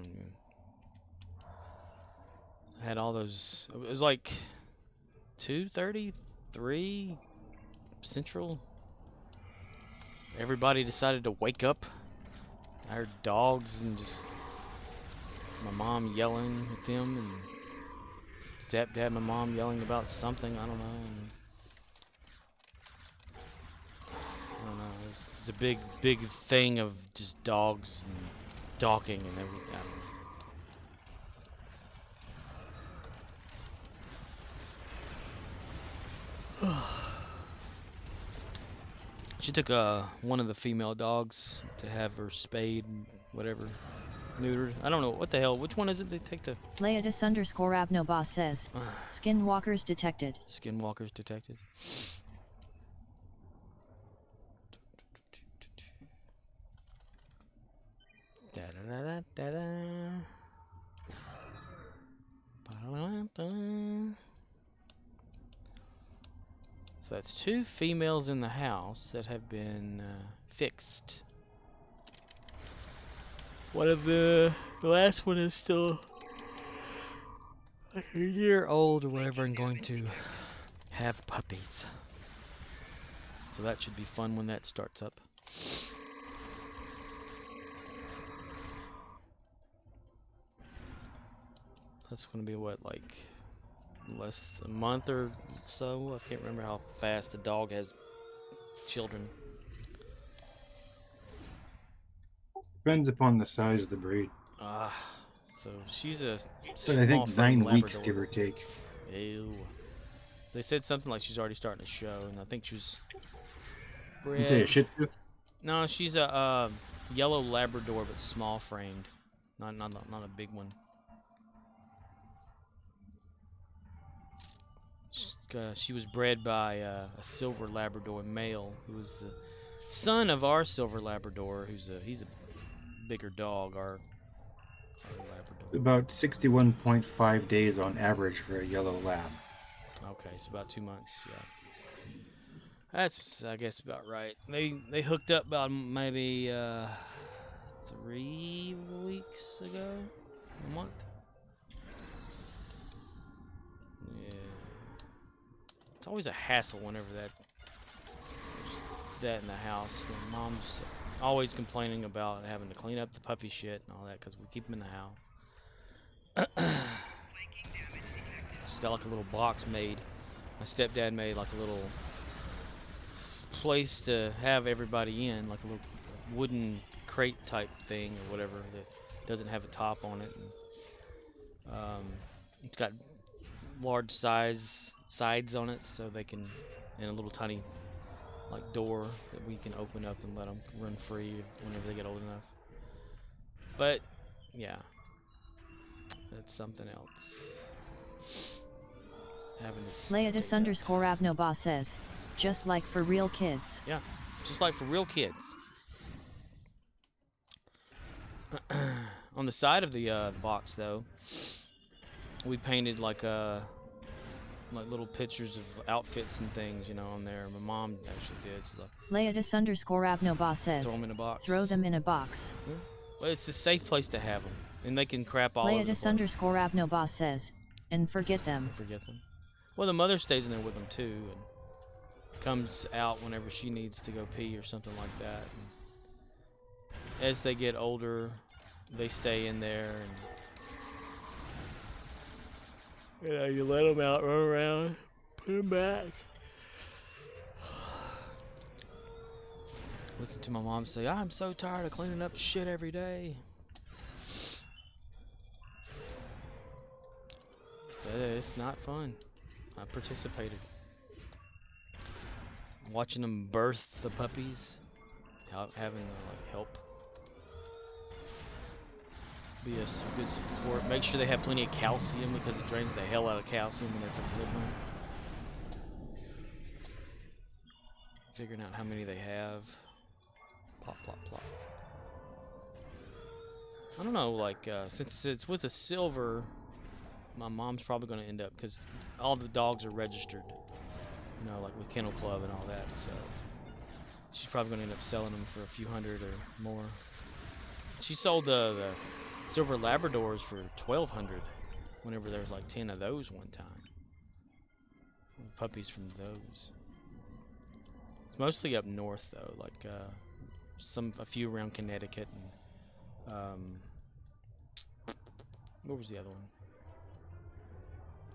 I had all those. It was like 2:30, 3 Central. Everybody decided to wake up. I heard dogs and just my mom yelling at them, and stepdad and my mom yelling about something. I don't know. And I don't know. It's a big thing of just dogs and talking and everything. I don't know. She took one of the female dogs to have her spayed, whatever, neutered. I don't know what the hell. Which one is it they take to? Leatus_Abnoba says, skinwalkers detected. Skinwalkers detected. Da da da da da da. So that's 2 females in the house that have been fixed. One of the last one is still like a year old or whatever, and going to have puppies. So that should be fun when that starts up. That's going to be what, like less a month or so? I can't remember how fast a dog has children. Depends upon the size of the breed. So she's a But I think small 9 weeks, Labrador. give or take. Ew. They said something like she's already starting to show, and I think she was bred. You say a Shih Tzu? No, she's a yellow Labrador, but small framed, not a big one. She was bred by a silver Labrador male, who was the son of our silver Labrador, he's a bigger dog. Our Labrador. About 61.5 days on average for a yellow lab. Okay, so about 2 months. Yeah, that's I guess about right. They hooked up about maybe 3 weeks ago, a month. Yeah. It's always a hassle whenever there's that in the house. When mom's always complaining about having to clean up the puppy shit and all that because we keep them in the house. She's got like a little box made. My stepdad made like a little place to have everybody in, like a little wooden crate type thing or whatever that doesn't have a top on it. And, it's got large sides on it, so they can, and a little tiny like door that we can open up and let them run free whenever they get old enough. But yeah, that's something else. Having to Leatus_Abnoba says, just like for real kids. Yeah, just like for real kids. On the side of the box, though, we painted like little pictures of outfits and things, you know, on there. My mom actually did. She's like, Leatus_Abnoba says, throw them in a box. Throw them in a box. Yeah. Well, it's a safe place to have them, and they can crap all over the place. Leatus_Abnoba says, and forget them. Forget them. Well, the mother stays in there with them too, and comes out whenever she needs to go pee or something like that. And as they get older, they stay in there, and you know, you let them out, run around, put them back. Listen to my mom say, "I'm so tired of cleaning up shit every day." It's not fun. I participated. Watching them birth the puppies, having like help, be a good support. Make sure they have plenty of calcium because it drains the hell out of calcium when they're delivering. Figuring out how many they have. Plop, plop, plop. I don't know, like, since it's with a silver, my mom's probably going to end up, because all the dogs are registered, you know, like with Kennel Club and all that, so she's probably going to end up selling them for a few hundred or more. She sold the silver Labradors for $1,200 whenever there was like 10 of those one time. Puppies from those. It's mostly up north though, like a few around Connecticut and what was the other one?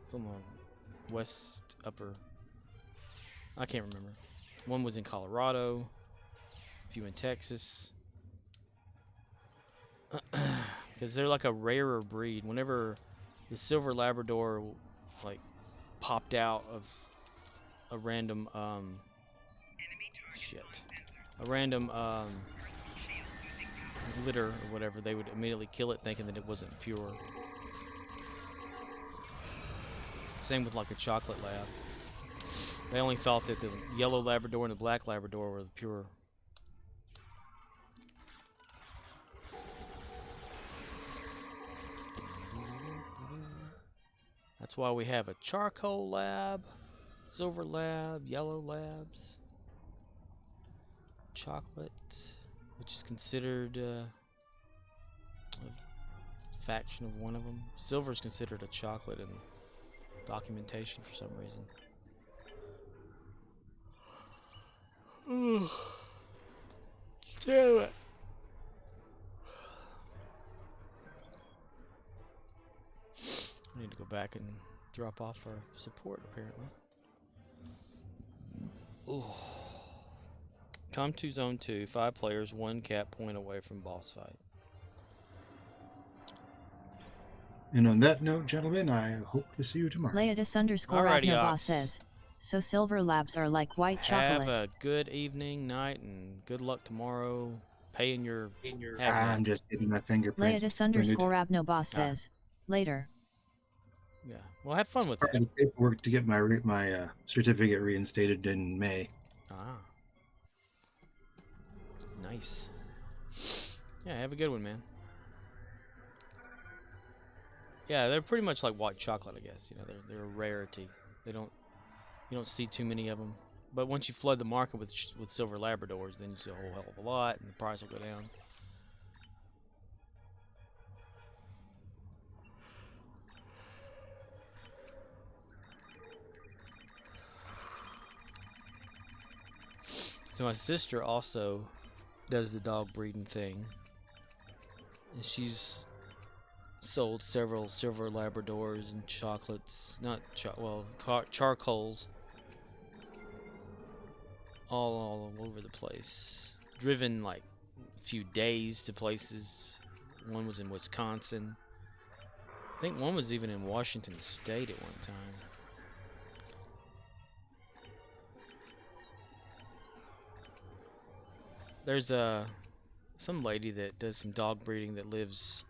It's on the west upper. I can't remember. One was in Colorado, a few in Texas. Because they're like a rarer breed. Whenever the silver Labrador like popped out of a random litter or whatever, they would immediately kill it thinking that it wasn't pure. Same with like a chocolate lab. They only thought that the yellow Labrador and the black Labrador were the pure. That's why we have a charcoal lab, silver lab, yellow labs, chocolate, which is considered a faction of one of them. Silver is considered a chocolate in documentation for some reason. Damn it. I need to go back and drop off our support, apparently. Ooh. Come to Zone 2, 5 players, 1 cap point away from boss fight. And on that note, gentlemen, I hope to see you tomorrow. Leodis_Abnobos says, so silver labs are like white chocolate. Have a good evening, night, and good luck tomorrow. Paying your I'm just getting my fingerprints. Leodis_Abnobos says, later. Yeah, well, have fun with Part that. of the paperwork to get my certificate reinstated in May. Ah. Nice. Yeah, have a good one, man. Yeah, they're pretty much like white chocolate, I guess. You know, they're a rarity. You don't see too many of them. But once you flood the market with silver Labradors, then you see a whole hell of a lot, and the price will go down. So my sister also does the dog breeding thing, and she's sold several silver Labradors and chocolates, charcoals, all over the place. Driven like a few days to places. One was in Wisconsin. I think one was even in Washington State at one time. There's some lady that does some dog breeding that lives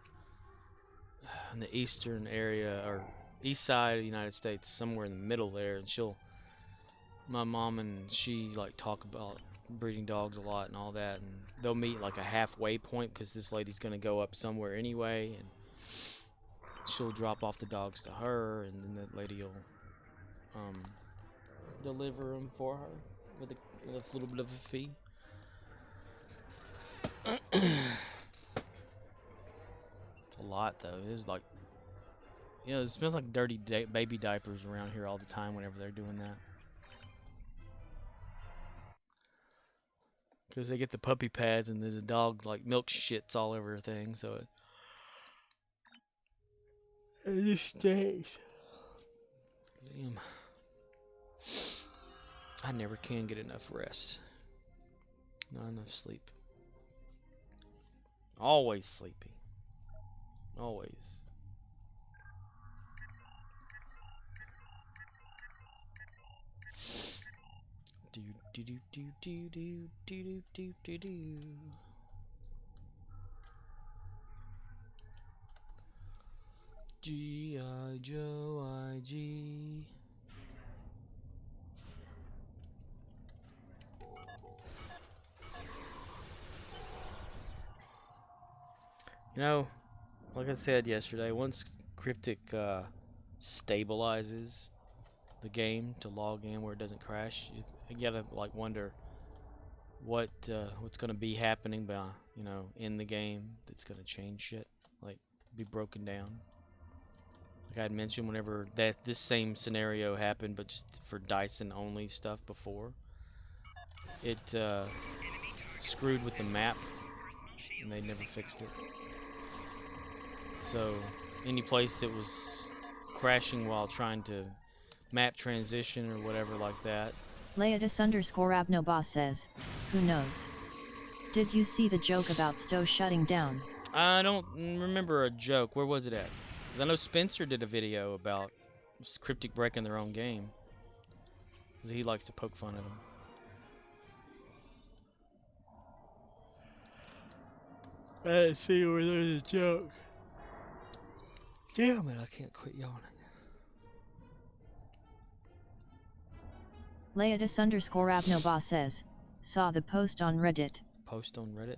in the eastern area or east side of the United States, somewhere in the middle there, and my mom and she like talk about breeding dogs a lot and all that, and they'll meet like a halfway point because this lady's gonna go up somewhere anyway, and she'll drop off the dogs to her, and then that lady will deliver them for her with a little bit of a fee. It's a lot though. It's like, you know, it smells like dirty baby diapers around here all the time whenever they're doing that. Because they get the puppy pads and there's a dog like milk shits all over her thing, so it just stays. Damn. I never can get enough rest. Not enough sleep. Always sleepy. Always. Do do do do do do do do do do. G.I. Joe I.G. You know, like I said yesterday, once Cryptic stabilizes the game to log in where it doesn't crash, you gotta like wonder what's gonna be happening in the game that's gonna change shit, like be broken down. Like I had mentioned, whenever this same scenario happened, but just for Dyson only stuff before, it screwed with the map, and they never fixed it. So any place that was crashing while trying to map transition or whatever like that. Leatus_Abnoboss says, who knows? Did you see the joke about STO shutting down? I don't remember a joke. Where was it at? Because I know Spencer did a video about Cryptic breaking their own game. Because he likes to poke fun at them. I didn't see where there's a joke. Damn it, I can't quit yawning. Leatus_Abnoboss says, saw the post on Reddit. Post on Reddit?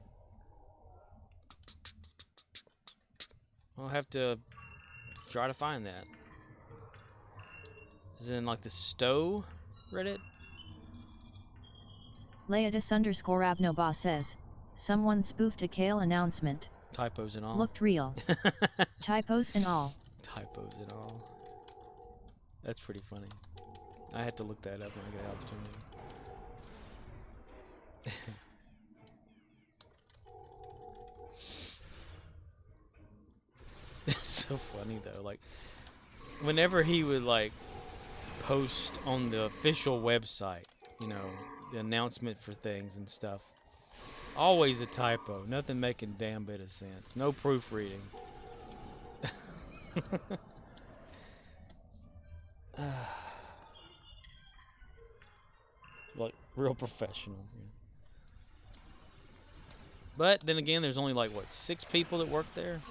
I'll have to try to find that. Is it in like the STO Reddit? Leatus_Abnoboss says, someone spoofed a Kale announcement. Typos and all. Looked real. Typos and all. Typos and all. That's pretty funny. I have to look that up when I get an opportunity. It's so funny though, like whenever he would like post on the official website, the announcement for things and stuff, always a typo, nothing making damn bit of sense, no proofreading. Like real professional. But then again, there's only like what, 6 people that work there?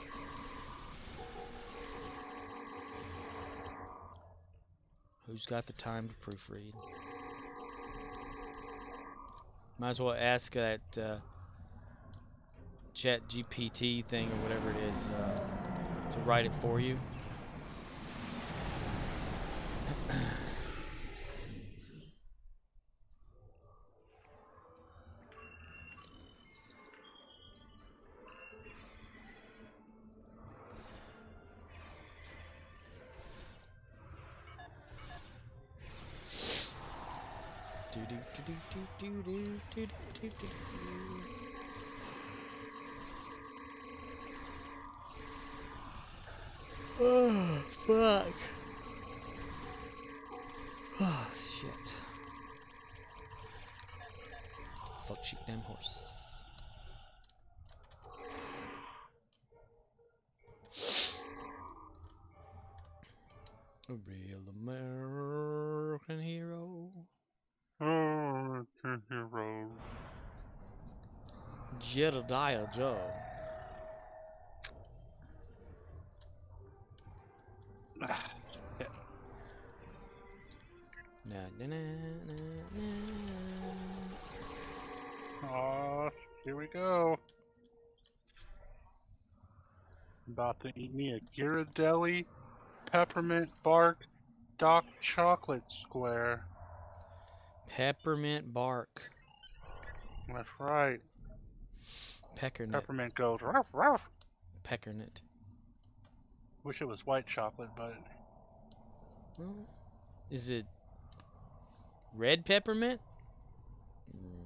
Who's got the time to proofread? Might as well ask that Chat GPT thing or whatever it is to write it for you. Oh, fuck. Oh, shit. Fuck, sheep, damn horse. A real American hero. Oh, hero. Jedediah Joe. Oh, here we go. About to eat me a Ghirardelli peppermint bark dark chocolate square. Peppermint bark. That's right. Peckernet. Peppermint goes ruff ruff. Peckernet. Wish it was white chocolate, but Well, is it red peppermint?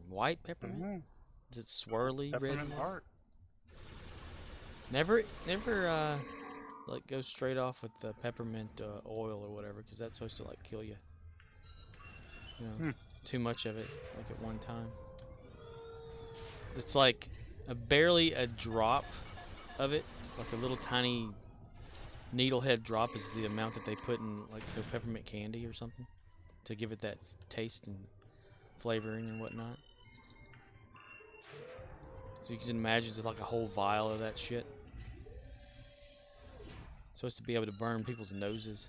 White peppermint? Is it swirly red? peppermint bark. Never, like go straight off with the peppermint oil or whatever, because that's supposed to like kill you. Too much of it, like at one time. It's like barely a drop of it, like a little tiny needlehead drop is the amount that they put in like the peppermint candy or something to give it that taste and flavoring and whatnot. So you can imagine it's like a whole vial of that shit. Supposed to be able to burn people's noses.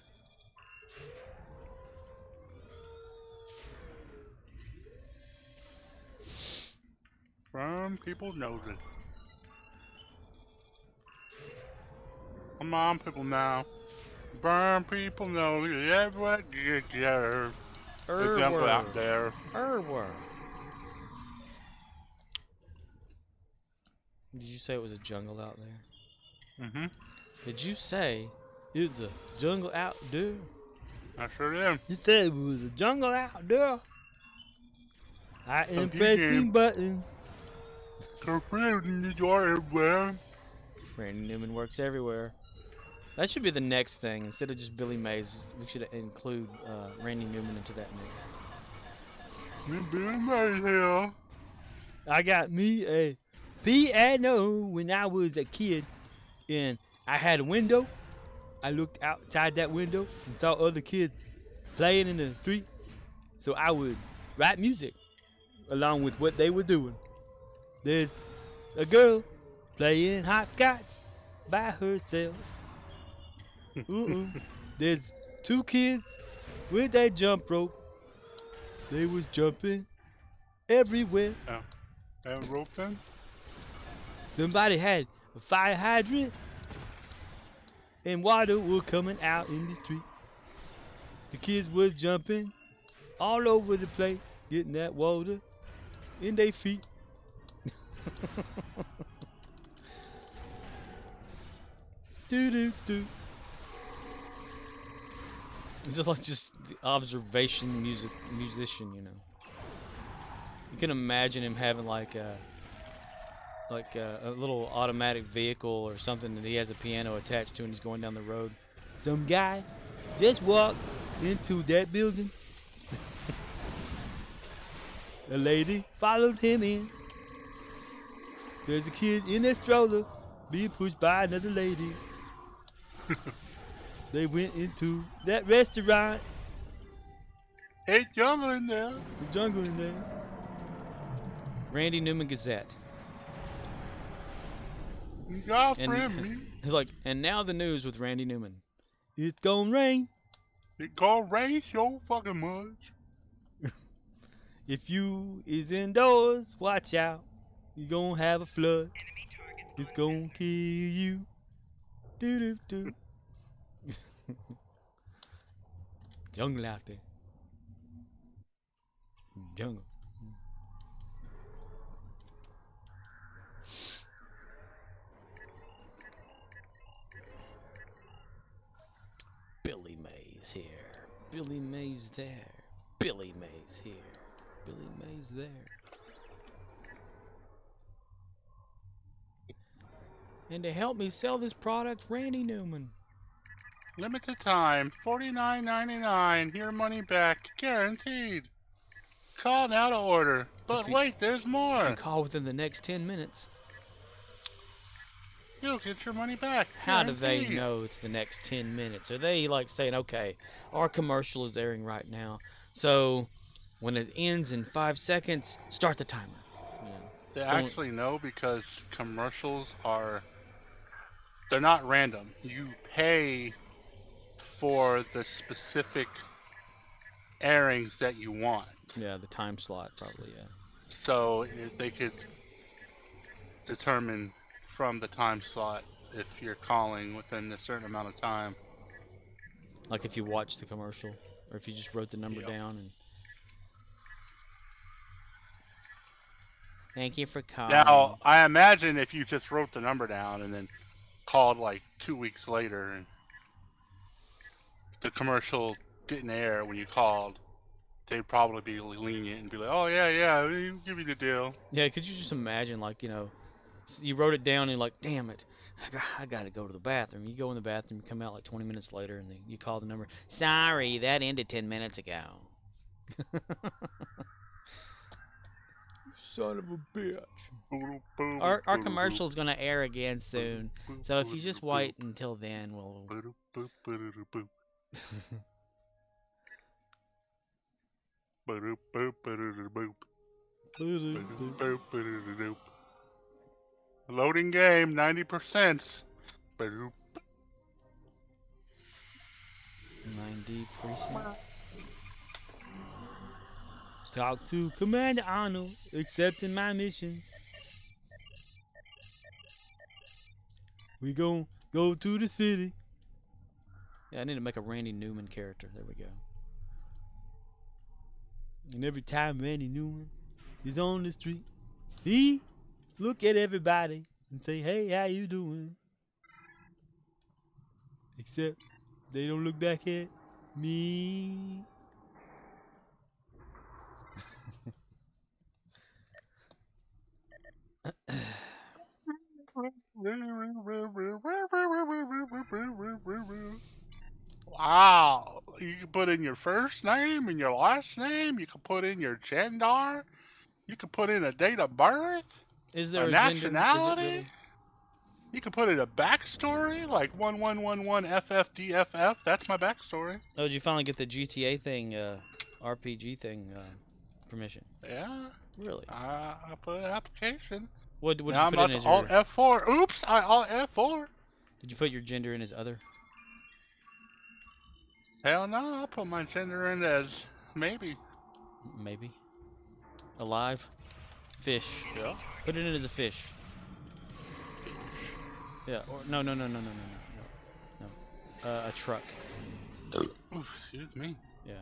Burn people's noses. Come on, people now. Burn people's noses. Everywhere get there. The jungle out there. Did you say it was a jungle out there? Mm-hmm. Did you say it's a jungle out there? I sure did. You said it was a jungle out there. I am he pressing did. buttons. Confusing you everywhere. Randy Newman works everywhere. That should be the next thing. Instead of just Billy Mays, we should include Randy Newman into that mix. Billy Mays here. I got me a piano when I was a kid, and I had a window. I looked outside that window and saw other kids playing in the street, so I would write music along with what they were doing. There's a girl playing hopscotch by herself. There's two kids with that jump rope. They was jumping everywhere. And rope then? Somebody had a fire hydrant and water was coming out in the street. The kids was jumping all over the place, getting that water in their feet. Do. It's just like the observation musician, you know. You can imagine him having like a little automatic vehicle or something that he has a piano attached to and he's going down the road. Some guy just walked into that building. A lady followed him in. There's a kid in a stroller being pushed by another lady. They went into that restaurant. Hey, jungle in there. The jungle in there. Randy Newman Gazette. You got a friend, me. It's like, and now the news with Randy Newman. It's gonna rain. It gonna rain so fucking much. If you is indoors, watch out. You gonna have a flood. It's gonna kill you. Do. Jungle out there. Jungle. Billy Mays here. Billy Mays there. Billy Mays here. Billy Mays there. And to help me sell this product, Randy Newman. Limited time, $49.99. Your money back, guaranteed. Call now to order. But wait, there's more. If you call within the next 10 minutes. You'll get your money back. How do guaranteed. they know it's the next 10 minutes? Are they like saying, okay, our commercial is airing right now, so when it ends in 5 seconds, start the timer? Yeah. They actually know because commercials they're not random. You pay for the specific airings that you want. Yeah, the time slot probably, yeah. So they could determine from the time slot if you're calling within a certain amount of time. Like if you watch the commercial, or if you just wrote the number down and... Thank you for calling. Now, I imagine if you just wrote the number down and then called like 2 weeks later and the commercial didn't air when you called, they'd probably be lenient and be like, oh yeah, we'll give you the deal. Yeah, could you just imagine, like, you know, you wrote it down and you're like, damn it, I gotta go to the bathroom. You go in the bathroom, you come out like 20 minutes later and you call the number. Sorry, that ended 10 minutes ago. Son of a bitch. Our commercial's gonna air again soon, so if you just wait until then, we'll... Ba-doop, boop, ba-doop, boop. Ba-doop, boop, ba-doop, boop. Loading game, 90%. Ba-doop. 90 precinct. Talk to Commander Arnold, accepting my missions. We gon' go to the city. Yeah, I need to make a Randy Newman character. There we go. And every time Randy Newman is on the street, he look at everybody and say, "Hey, how you doing?" Except they don't look back at me. Wow. You can put in your first name and your last name. You can put in your gender. You can put in a date of birth, Is a there a gender? Is it nationality. really? You can put in a backstory, like 1111FFDFF. That's my backstory. Oh, did you finally get the GTA thing, RPG thing, permission? Yeah. Really? I put an application. What did Now you I'm put in about to as Alt your? F4. Oops, I Alt F4. Did you put your gender in as other? Hell no, I'll put my gender in as maybe. Maybe. Alive? Fish. Yeah. Put it in as a fish. Yeah. Or no. A truck. Ooh, excuse me. Yeah.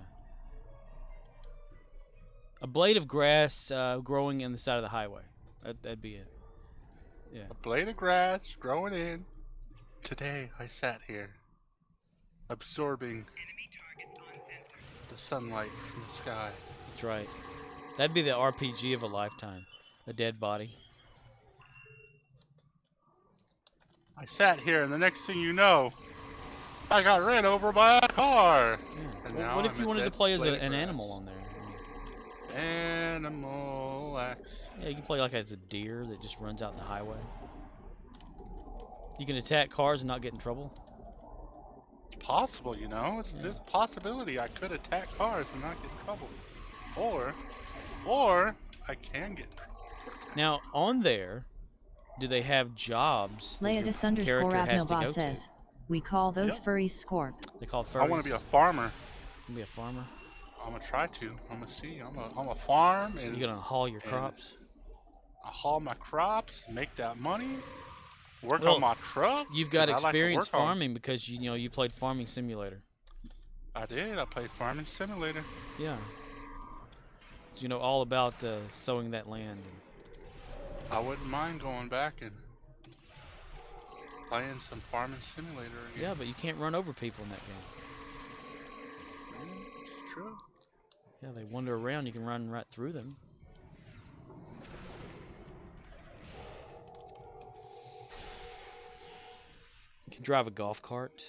A blade of grass growing in the side of the highway. That'd be it. Yeah. A blade of grass growing in. Today I sat here, absorbing the sunlight from the sky. That's right. That'd be the RPG of a lifetime. A dead body. I sat here, and the next thing you know, I got ran over by a car. Yeah. And Well, now what if I'm you a wanted to dead play as blade of an grass. animal on there? Animal X. Yeah, you can play like as a deer that just runs out in the highway. You can attack cars and not get in trouble. It's possible, you know. It's Yeah. just a possibility I could attack cars and not get in trouble. Or I can get in trouble. Now, on there, do they have jobs that your Leodis character has to go _Abnobas to? says, we call those Yep. furries scorp. They call it furries. I want to be a farmer. You can be a farmer. I'm gonna try to. I'm gonna see. I'm a farm and You're gonna haul your crops. I haul my crops, make that money, work Well, on my truck. You've got 'cause I like to experience work on- farming because you played Farming Simulator. I did. I played Farming Simulator. Yeah. So you know all about sowing that land. I wouldn't mind going back and playing some Farming Simulator again. Yeah, but you can't run over people in that game. It's true. Yeah, they wander around. You can run right through them. You can drive a golf cart.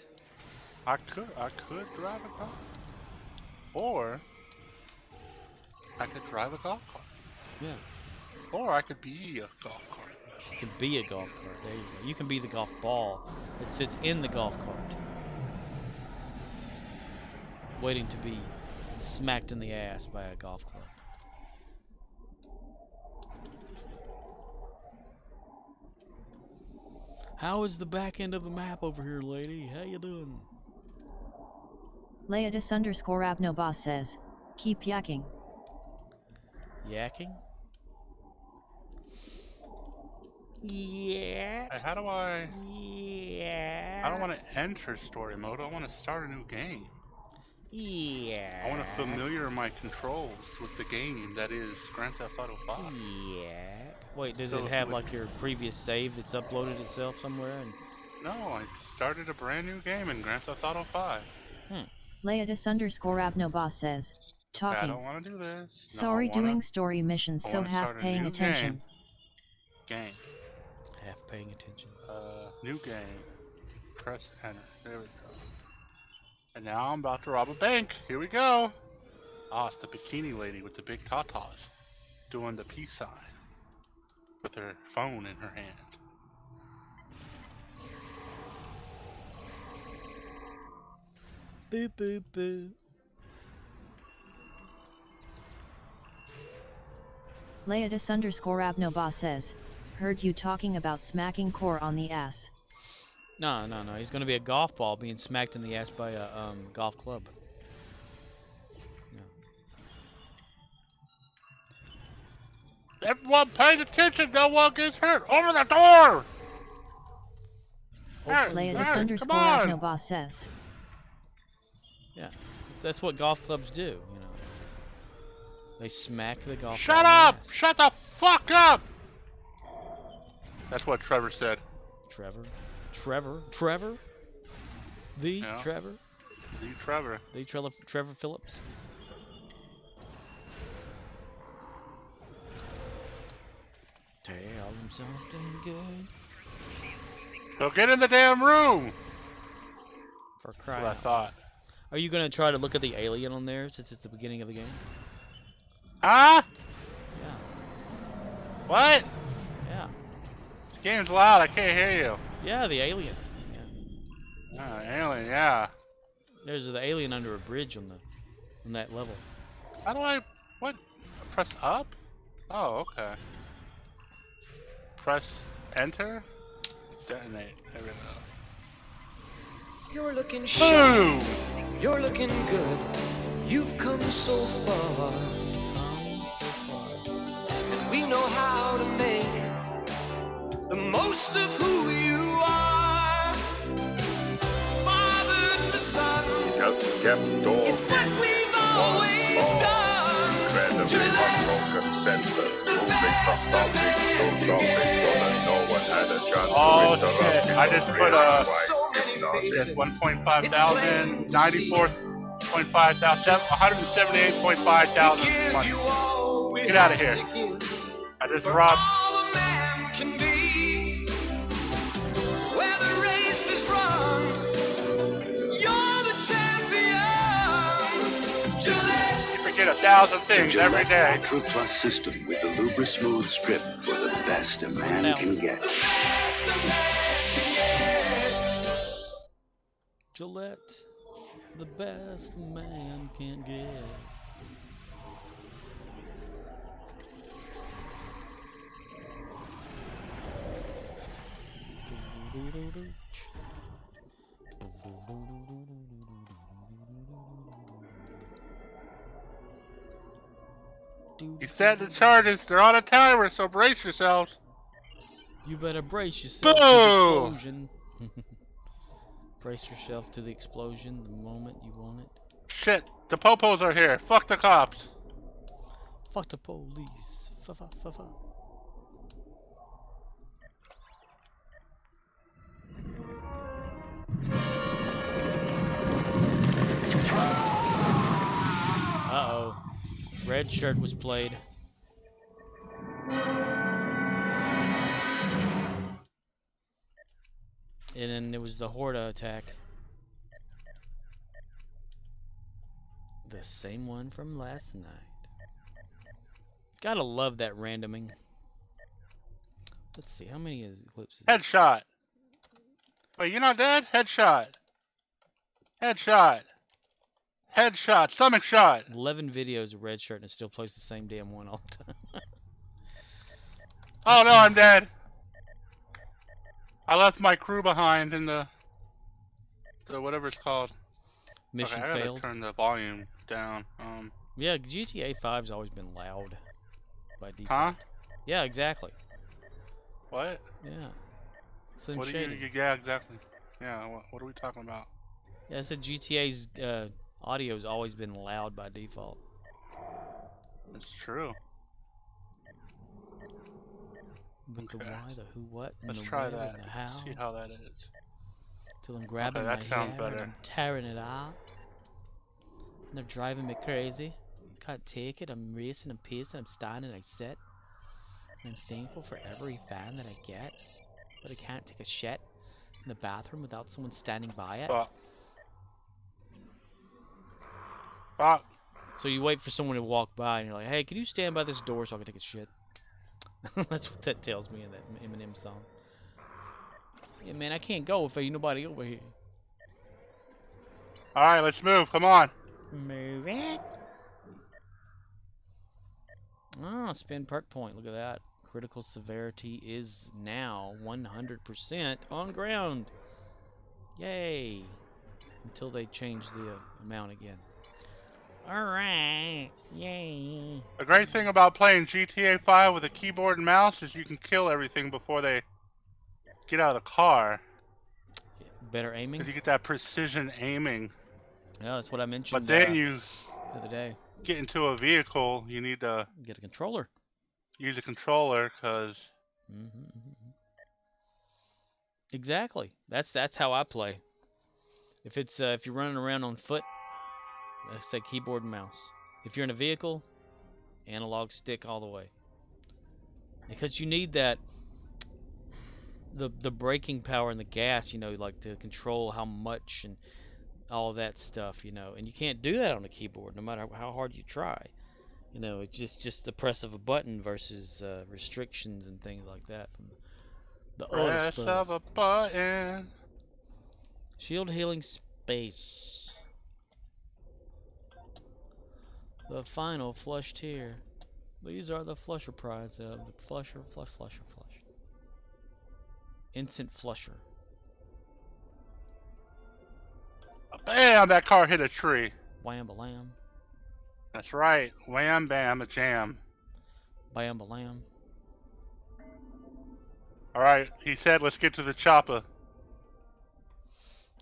I could drive a golf, or I could drive a golf cart, Yeah. or I could be a golf cart. You can be a golf cart. There you go. You can be the golf ball that sits in the golf cart, waiting to be smacked in the ass by a golf club. How is the back end of the map over here, lady? How you doing? Leodis _Abnobas says, keep yakking. Yakking? Yeah. Hey, how do I? Yeah. I don't want to enter story mode. I want to start a new game. Yeah. I want to familiar my controls with the game that is Grand Theft Auto 5. Yeah. Wait, does So it if have we- like your previous save that's uploaded itself somewhere? And No, I started a brand new game in Grand Theft Auto 5. Leodis _Abnobas says, I talking. don't want to do this. No, Sorry, I wanna doing story missions, I so wanna half start a paying new attention. Game. half paying attention. New game. Press enter. There we go. And now I'm about to rob a bank. Here we go. Ah, it's the bikini lady with the big tatas doing the peace sign with her phone in her hand. Boo boo boo. Leatus_Abnoba says, heard you talking about smacking Core on the ass. No. He's going to be a golf ball being smacked in the ass by a golf club. Yeah. Everyone pays attention. No one gets hurt. Over the door. Leatus_Abnoba says. Yeah, that's what golf clubs do. You know, they smack the golf. Shut up! Shut the fuck up! That's what Trevor said. Trevor. The Trevor. The Trevor Phillips. Tell him something good. So get in the damn room. For crying That's what I thought. Are you gonna try to look at the alien on there since it's the beginning of the game? Huh? Yeah. What? Yeah. This game's loud. I can't hear you. Yeah, the alien. Alien. Yeah. There's the alien under a bridge on that level. How do I? What? Press up? Oh, okay. Press enter. Detonate. There we go. You're looking sharp. You're looking good. You've come so far. And we know how to make the most of who you are. Father to son. Just kept It's what we've always done. Incredibly unbroken sentence. Moving from topic to topic so that no one had a chance to interrupt. Shit. I just put yes, 1.5 thousand, 94.5 thousand, 178.5 thousand money. Get out of here. I just robbed. You forget 1,000 things every day. Ultra Plus system with the Lubra Smooth strip for the best a man can get. Gillette, the best man can get. You set the charges. They're on a timer, so brace yourselves. You better brace yourself to the explosion. Brace yourself to the explosion the moment you want it. Shit, the popos are here. Fuck the cops. Fuck the police. Fa-fa. Uh-oh. Red shirt was played. And then there was the Horda attack. The same one from last night. Gotta love that randoming. Let's see, how many is eclipses? Headshot. Wait, you're not dead? Headshot. Headshot. Headshot. Stomach shot. 11 videos of red shirt and it still plays the same damn one all the time. Oh no, I'm dead. I left my crew behind in the whatever it's called. Mission okay, I gotta failed. turn the volume down. Yeah, GTA 5's always been loud by default. Huh? Yeah, exactly. What? Yeah. Slim What do shading. yeah, exactly. Yeah, what are we talking about? Yeah, I said GTA's audio's always been loud by default. It's true. But the why, the who, what, and Let's the try where, that. and the how. See how that is. Till I'm grabbing that my sounds hair better. and I'm tearing it out. And they're driving me crazy. Can't take it. I'm racing, I'm pacing, I'm standing, I sit. And I'm thankful for every fan that I get. But I can't take a shit in the bathroom without someone standing by it. Fuck. So you wait for someone to walk by and you're like, hey, can you stand by this door so I can take a shit? That's what that tells me in that Eminem song. Yeah, man, I can't go if ain't nobody over here. Alright, let's move. Come on. Move it. Ah, spin perk point. Look at that. Critical severity is now 100% on ground. Yay. Until they change the amount again. Alright. Yay. The great thing about playing GTA 5 with a keyboard and mouse is you can kill everything before they get out of the car. Better aiming? Because you get that precision aiming. Yeah, that's what I mentioned But then you the other day. Get into a vehicle, you need to get a controller. Use a controller, because... Exactly. That's how I play. If it's if you're running around on foot, I say keyboard and mouse. If you're in a vehicle, analog stick all the way. Because you need that the braking power and the gas, you know, like to control how much and all of that stuff, you know. And you can't do that on a keyboard, no matter how hard you try. You know, it's just the press of a button versus restrictions and things like that from the other stuff. Press of a button. Shield healing space. The final flush tier. These are the flusher prize. The flusher. Instant flusher. Bam! That car hit a tree. Wham-ba-lam. That's right. Wham, bam, a jam. Bam-ba-lam. Alright, he said let's get to the chopper.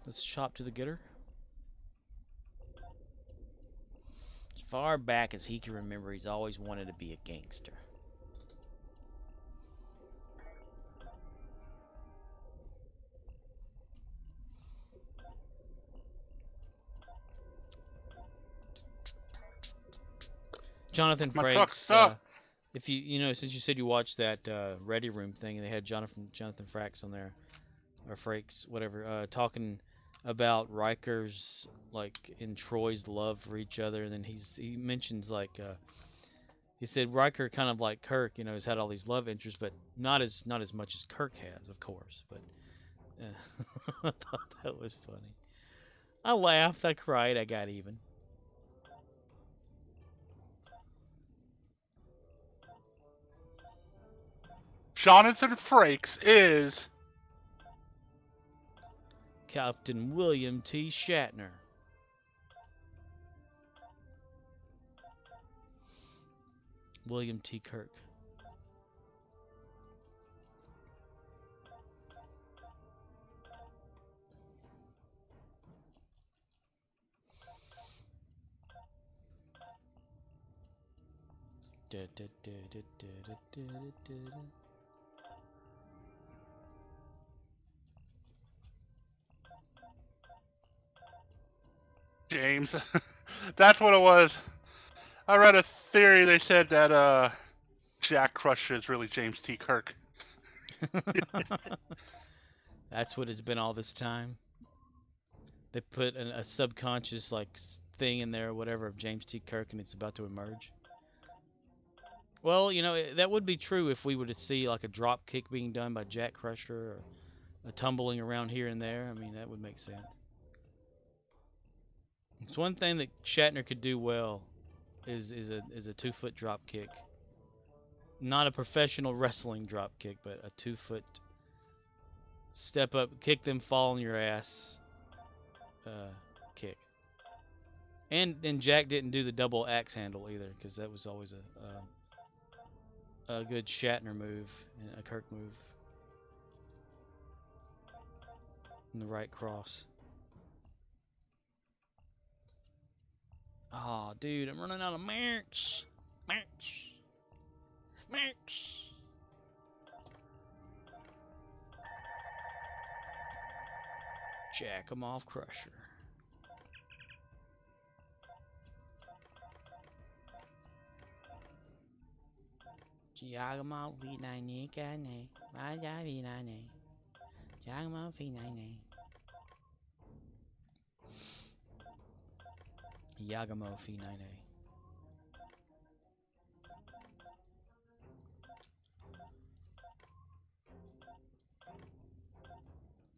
Let's chop to the getter. As far back as he can remember, he's always wanted to be a gangster. Jonathan My truck Frakes, sucked. if you know, since you said you watched that Ready Room thing, and they had Jonathan Frakes on there, or Frakes, whatever, talking about Riker's, like, and Troy's love for each other, and then he mentions, like, he said Riker kind of like Kirk, you know, has had all these love interests, but not as much as Kirk has, of course. But I thought that was funny. I laughed, I cried, I got even. Jonathan Frakes is Captain William T. Shatner. William T. Kirk. James. That's what it was. I read a theory. They said that Jack Crusher is really James T. Kirk. That's what it's been all this time. They put a subconscious like thing in there, or whatever, of James T. Kirk, and it's about to emerge. Well, you know, that would be true if we were to see like a drop kick being done by Jack Crusher, or a tumbling around here and there. I mean, that would make sense. It's one thing that Shatner could do well is a 2-foot drop kick. Not a professional wrestling drop kick, but a 2-foot step up, kick them, fall on your ass kick. And Jack didn't do the double axe handle either, because that was always a good Shatner move, a Kirk move. And the right cross. Oh, dude, I'm running out of merch. Merch. Jack 'em off Crusher. Giacomo V9 Cane. Vaya V9. Giacomo V9. Giacomo V9.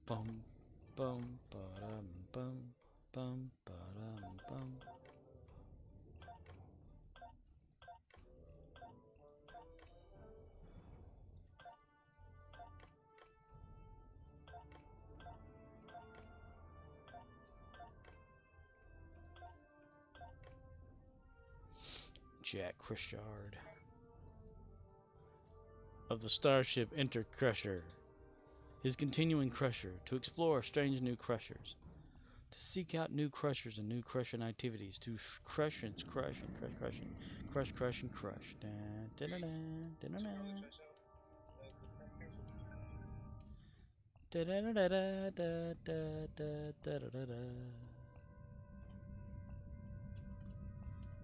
Bum bum ba-dum bum bum ba-dum bum. Jack Crushard of the starship Enter Crusher. His continuing crusher to explore strange new crushers, to seek out new crushers and new crushing activities, to crush and crush and crush and crush, crush and crush. Da, da, da, da, da, da, da, da, da, da, da, da, da, da, da, da.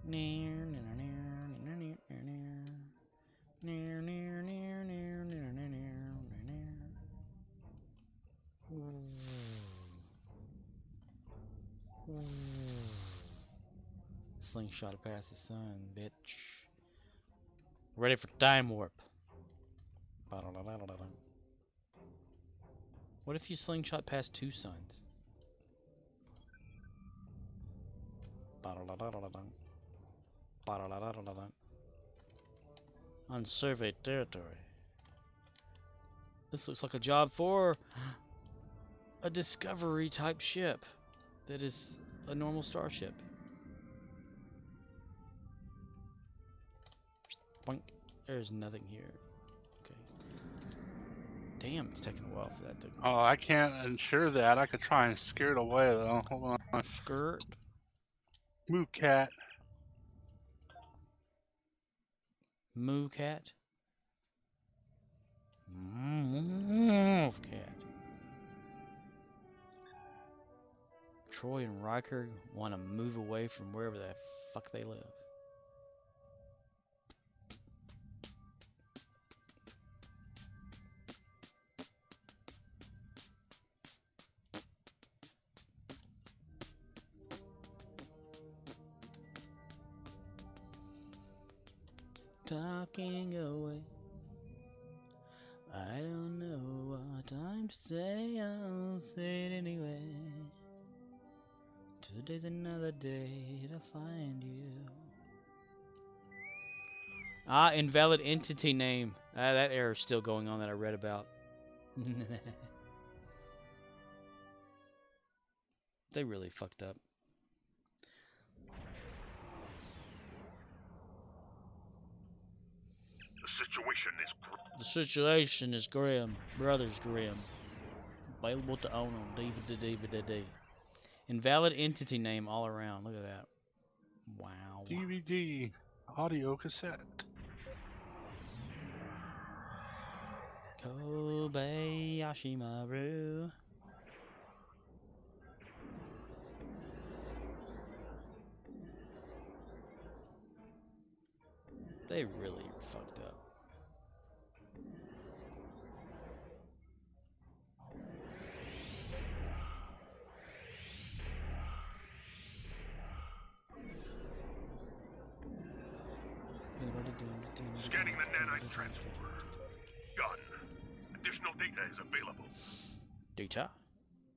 Near, near, near, near, near, near, near, near, near, near, near, near, near. Slingshot past the sun, bitch. Ready for time warp. What if you slingshot past 2 suns? Unsurveyed territory. This looks like a job for a discovery type ship that is a normal starship. Boink. There's nothing here. Okay. Damn, it's taking a while for that to. Oh, I can't ensure that. I could try and scare it away though. Hold on. Skirt. Moo cat. Moo cat. Move cat. Troy and Riker want to move away from wherever the fuck they live. Talking away. I don't know what time to say, I'll say it anyway. Today's another day to find you. Ah, invalid entity name. Ah, that error's still going on that I read about. They really fucked up. The situation is grim. Brothers Grimm. Available to own on DVD. Invalid entity name all around. Look at that. Wow. DVD. Audio cassette. Kobayashi Maru. They really fucked up. Scanning the nanite transformer. Done. Additional data is available. Data?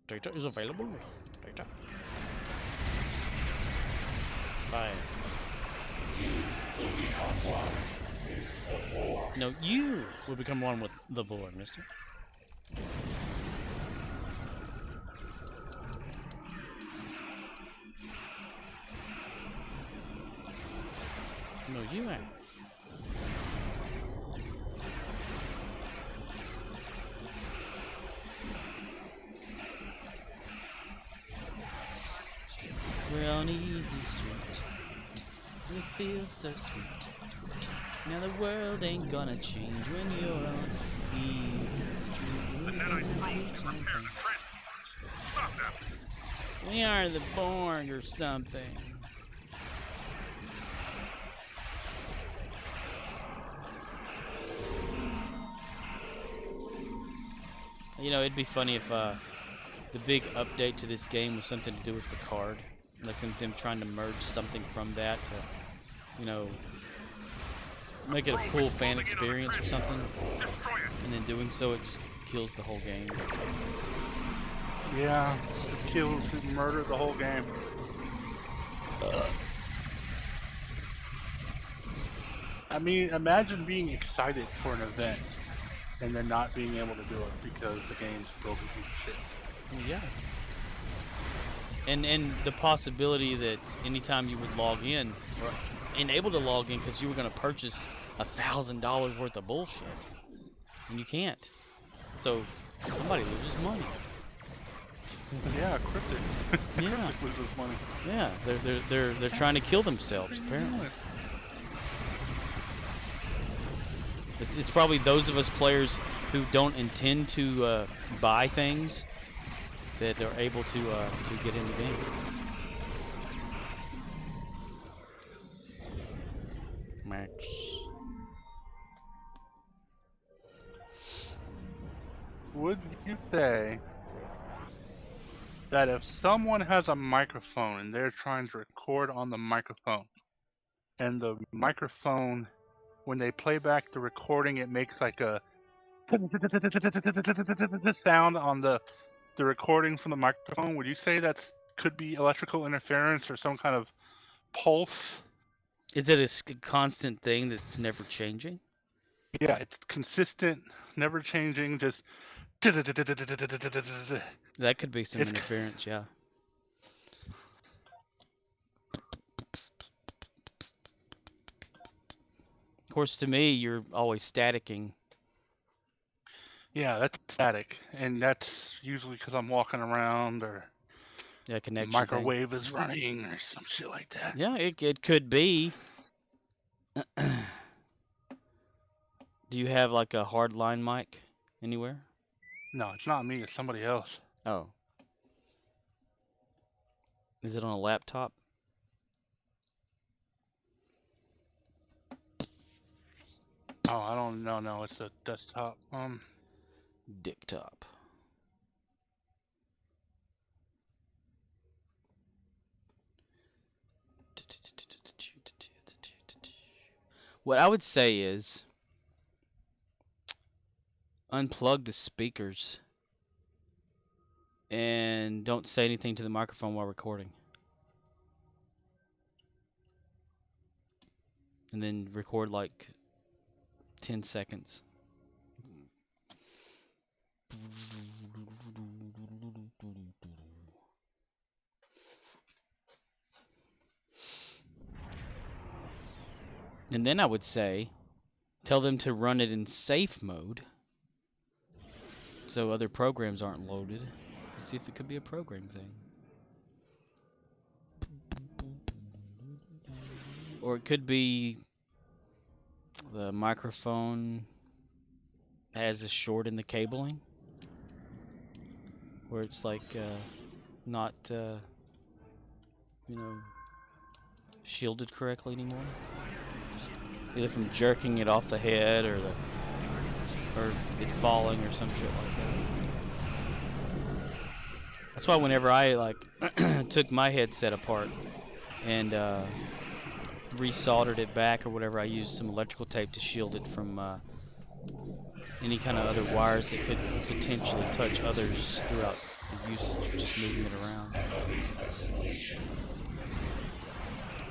Data is available. Data. Fine. No, you will become one with the Lord, mister. No, you ain't. We're on easy street. It feels so sweet. Now the world ain't gonna change when you're on easy street. The nanite drones prepare the transformers. Stop them. We are the Borg or something. You know, it'd be funny if the big update to this game was something to do with the card. Like them trying to merge something from that to, you know, make it a cool fan experience or something. And then doing so, it just kills the whole game. Yeah, it kills and murder the whole game. I mean, imagine being excited for an event and then not being able to do it because the game's broken to shit. Yeah. And the possibility that anytime you would log in, or enabled to log in because you were going to purchase $1,000 worth of bullshit, and you can't. So somebody loses money. Yeah, Cryptic. Yeah. Cryptic loses money. Yeah, they're trying to kill themselves apparently. It's probably those of us players who don't intend to buy things that are able to get in the game. Max. Would you say that if someone has a microphone and they're trying to record on the microphone, and the microphone, when they play back the recording, it makes like a sound on the recording from the microphone, would you say that could be electrical interference or some kind of pulse? Is it a constant thing that's never changing? Yeah, it's consistent, never changing, just... That could be some interference, yeah. Of course, to me, you're always staticking. Yeah, that's static, and that's usually because I'm walking around or Yeah, connection the microwave is running or some shit like that. Yeah, it could be. Do you have like a hard line mic anywhere? No, it's not me. It's somebody else. Oh. Is it on a laptop? Oh, I don't know. No, it's a desktop. Dick top. What I would say is unplug the speakers and don't say anything to the microphone while recording. And then record like 10 seconds. And then I would say, tell them to run it in safe mode so other programs aren't loaded to see if it could be a program thing. Or it could be the microphone has a short in the cabling where it's like not shielded correctly anymore, either from jerking it off the head or it falling or some shit like that. That's why whenever I like took my headset apart and resoldered it back or whatever, I used some electrical tape to shield it from any kind of other wires that could potentially touch others throughout the usage, just moving it around.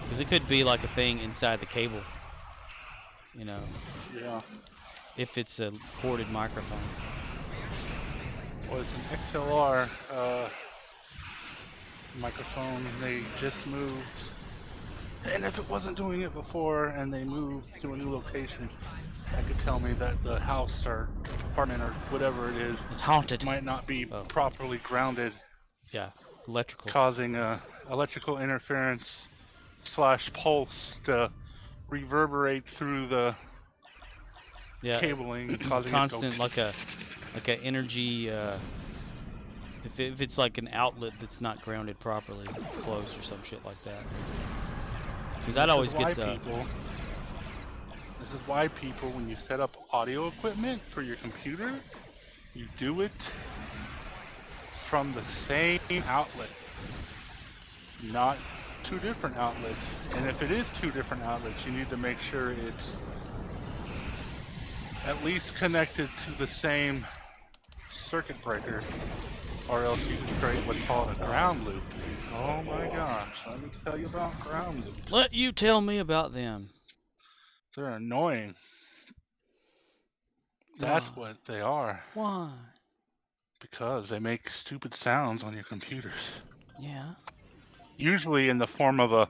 Because it could be like a thing inside the cable, you know. Yeah. If it's a corded microphone. Well, it's an XLR microphone. They just moved. And if it wasn't doing it before and they moved to a new location, that could tell me that the house or apartment or whatever it is, it's haunted, might not be properly grounded. Yeah, electrical. Causing electrical interference / pulse to reverberate through the cabling, causing constant it to go like a energy. If it's like an outlet that's not grounded properly, it's closed or some shit like that. Because I'd always get the. This is why people, when you set up audio equipment for your computer, you do it from the same outlet, not two different outlets. And if it is two different outlets, you need to make sure it's at least connected to the same circuit breaker, or else you can create what's called a ground loop. Oh my gosh, let me tell you about ground loops. Let you tell me about them. They're annoying. That's what they are. Why? Because they make stupid sounds on your computers. Yeah. Usually in the form of a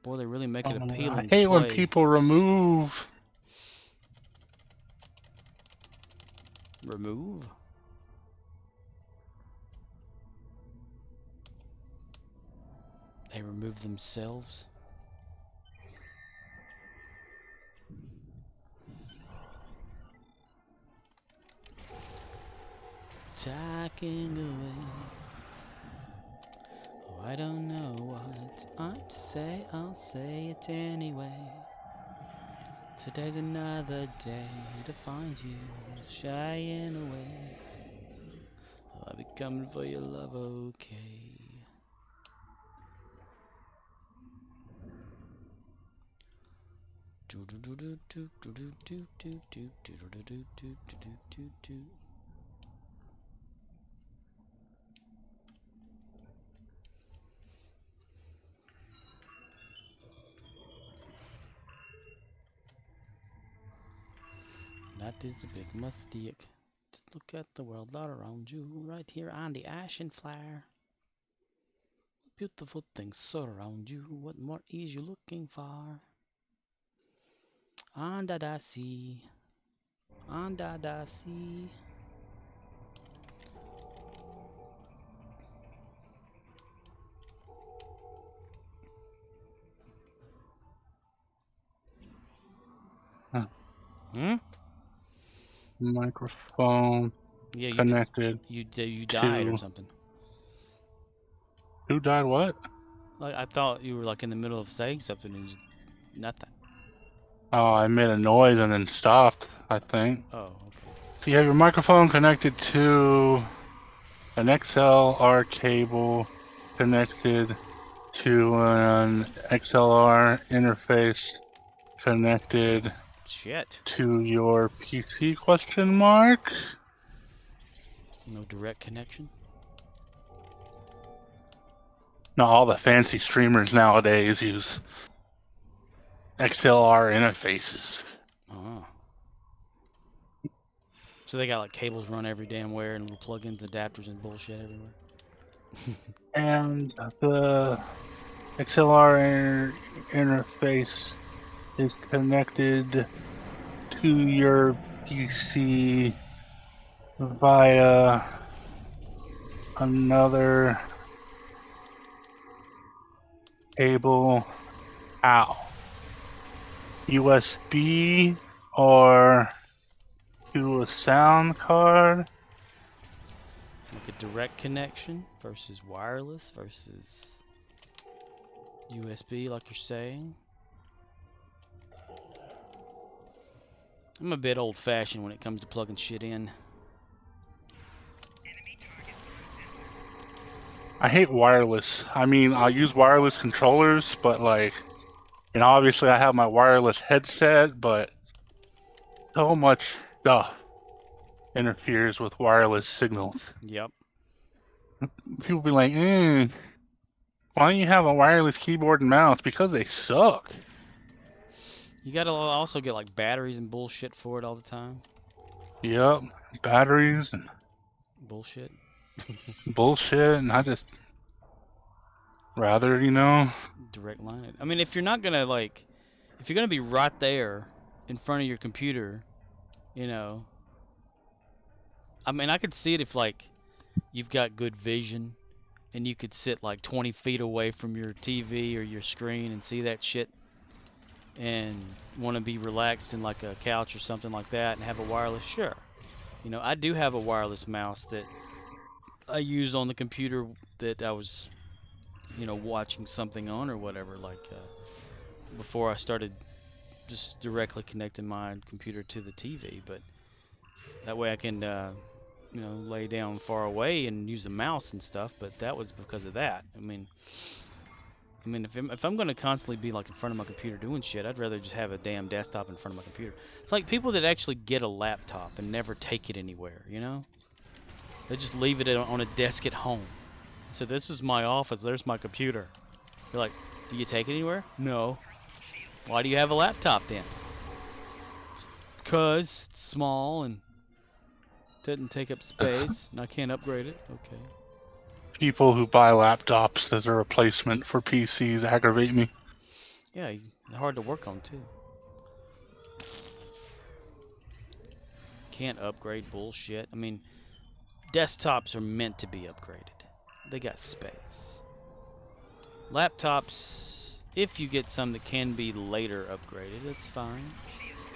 before they really make it appealing I to hate when play. people remove. Remove? They remove themselves? Talking away. Oh, I don't know what I'm to say, I'll say it anyway. Today's another day to find you shying away. I'll be coming for your love, okay. That is a big mistake. Just look at the world all around you, right here on the ocean floor. Beautiful things surround you. What more is you looking for? Under the sea, under the sea. Huh. Hmm? Microphone Yeah, connected. You died or to... something. Who died? What? Like I thought you were like in the middle of saying something and just nothing. Oh, I made a noise and then stopped, I think. Oh, okay. So you have your microphone connected to an XLR cable connected to an XLR interface connected Shit. to your PC, question mark? No direct connection? No, all the fancy streamers nowadays use XLR interfaces. Oh. So they got like cables run every damn where and little plugins, adapters, and bullshit everywhere. And the XLR interface is connected to your PC via another cable. How? USB or to a sound card? Like a direct connection versus wireless versus USB, like you're saying. I'm a bit old-fashioned when it comes to plugging shit in. I hate wireless. I mean, I'll use wireless controllers, but like, obviously I have my wireless headset, but so much stuff interferes with wireless signals. Yep. People be like, why don't you have a wireless keyboard and mouse? Because they suck. You gotta also get like batteries and bullshit for it all the time. Yep, batteries and bullshit. bullshit, and I just rather, direct line it. I mean, if you're not gonna if you're gonna be right there in front of your computer, I mean, I could see it if like you've got good vision and you could sit like 20 feet away from your TV or your screen and see that shit and want to be relaxed in like a couch or something like that and have a wireless, sure. I do have a wireless mouse that I use on the computer that I was, watching something on or whatever, before I started just directly connecting my computer to the TV. But that way I can, lay down far away and use a mouse and stuff. But that was because of that. I mean, if I'm going to constantly be like in front of my computer doing shit, I'd rather just have a damn desktop in front of my computer. It's like people that actually get a laptop and never take it anywhere, They just leave it on a desk at home. So this is my office, there's my computer. You're like, do you take it anywhere? No. Why do you have a laptop then? Because it's small and doesn't take up space and I can't upgrade it. Okay. People who buy laptops as a replacement for PCs aggravate me. Yeah, they're hard to work on too. Can't upgrade bullshit. I mean, desktops are meant to be upgraded. They got space. Laptops, if you get some that can be later upgraded, that's fine.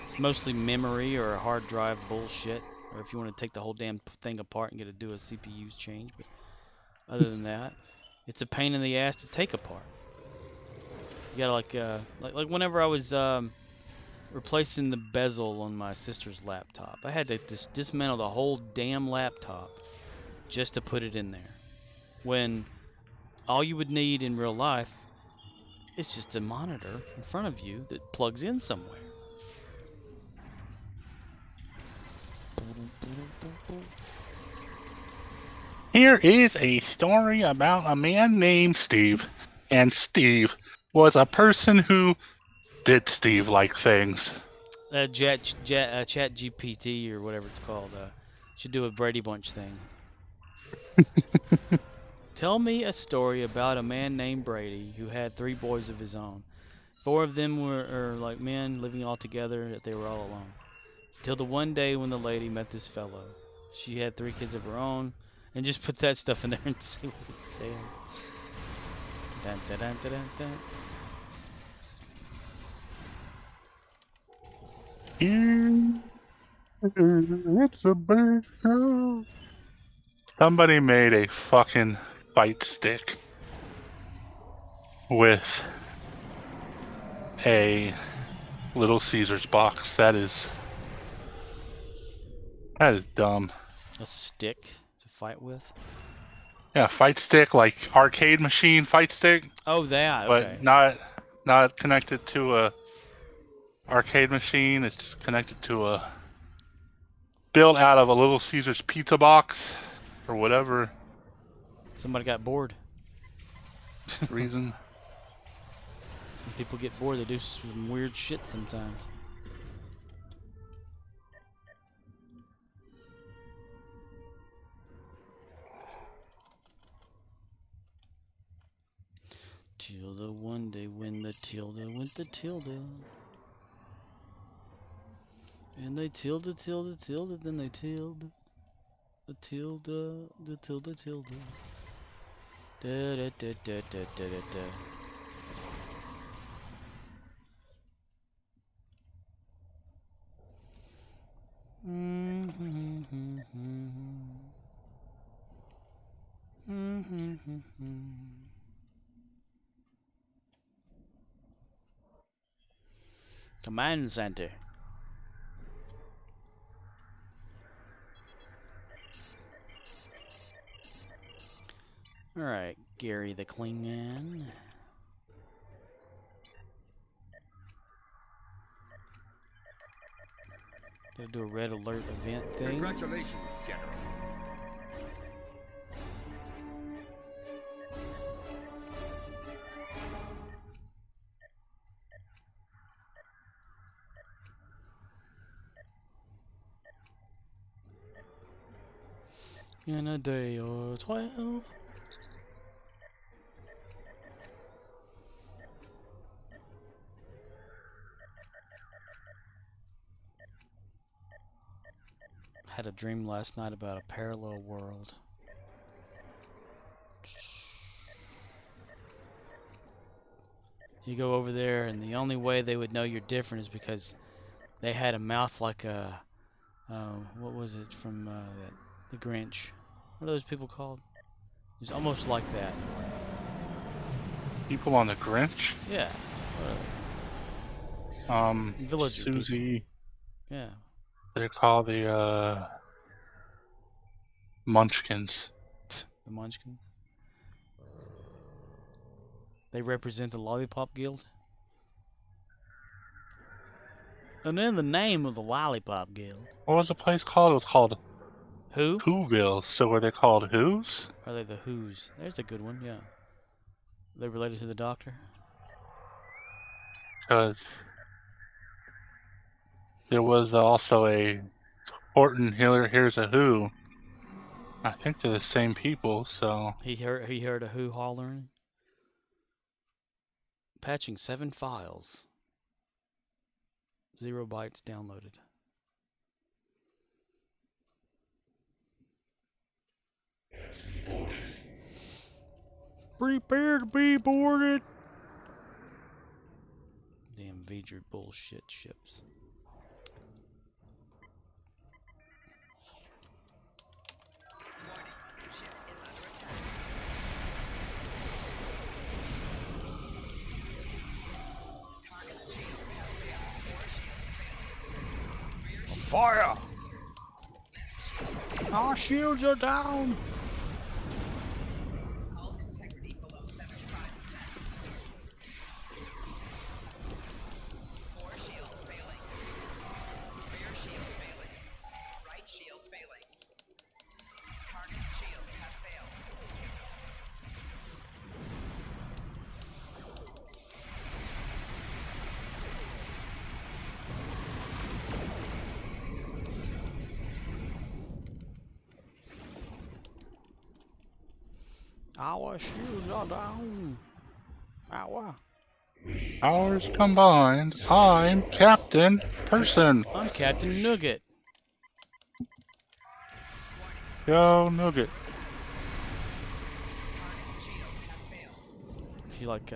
It's mostly memory or hard drive bullshit, or if you want to take the whole damn thing apart and get to do a CPU change. But other than that, it's a pain in the ass to take apart. You gotta like whenever I was replacing the bezel on my sister's laptop, I had to dismantle the whole damn laptop just to put it in there. When all you would need in real life is just a monitor in front of you that plugs in somewhere. Here is a story about a man named Steve. And Steve was a person who did Steve-like things. Chat GPT or whatever it's called should do a Brady Bunch thing. Tell me a story about a man named Brady who had 3 boys of his own. 4 of them were like men living all together, that they were all alone. Till the one day when the lady met this fellow. She had 3 kids of her own, and just put that stuff in there and see what it says. Dun, dun, dun, dun, dun, dun. It's a big show. Somebody made a fucking fight stick with a Little Caesars box. That is dumb. A stick to fight with? Yeah, fight stick, like arcade machine fight stick. Oh, that, okay. But not connected to a arcade machine. It's connected to a built out of a Little Caesars pizza box or whatever. Somebody got bored. Reason. When people get bored, they do some weird shit sometimes. Tilda one day when the Tilda went to Tilda. And they tilde, then they tilde. The Tilda. Da da da da da da da. Command center. Alright, Gary the Klingon. Gotta do a red alert event thing. Congratulations, General. In a day or 12. Had a dream last night about a parallel world. You go over there, and the only way they would know you're different is because they had a mouth like a, what was it from the Grinch? What are those people called? It was almost like that. People on the Grinch? Yeah. Villager Susie. people. Yeah. They're called the Munchkins. The Munchkins. They represent the Lollipop Guild. And in the name of the Lollipop Guild. What was the place called? It was called Who? Whoville. So were they called Who's? Are they the Who's? There's a good one, yeah. Are they related to the Doctor? Because there was also a Horton Here's a Who. I think they're the same people, so... He heard a Who hollering. Patching 7 files. 0 bytes downloaded. Prepare to be boarded. Damn V'ger bullshit ships. Fire! Our shields are down! Our shields are down. Our. Ours combined. I'm Captain Person. I'm Captain Nugget. Yo, Nugget. He like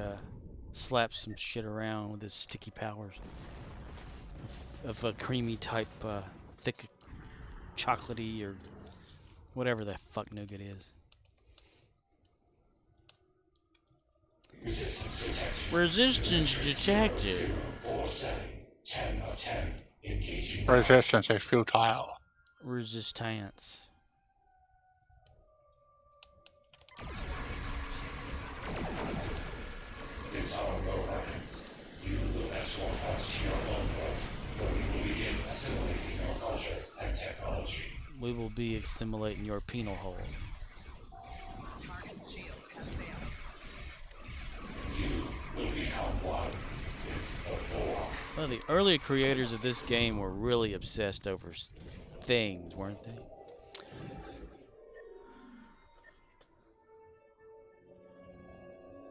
slaps some shit around with his sticky powers of a creamy type, thick, chocolatey or whatever the fuck Nugget is. Resistance detected. 10 of 10. Engaging. Resistance is futile. Resistance. Disarm your weapons. You will escort us to your own world, where we will begin assimilating your culture and technology. We will be assimilating your penal hole. You will become one with the Borg. Well, the earlier creators of this game were really obsessed over things, weren't they?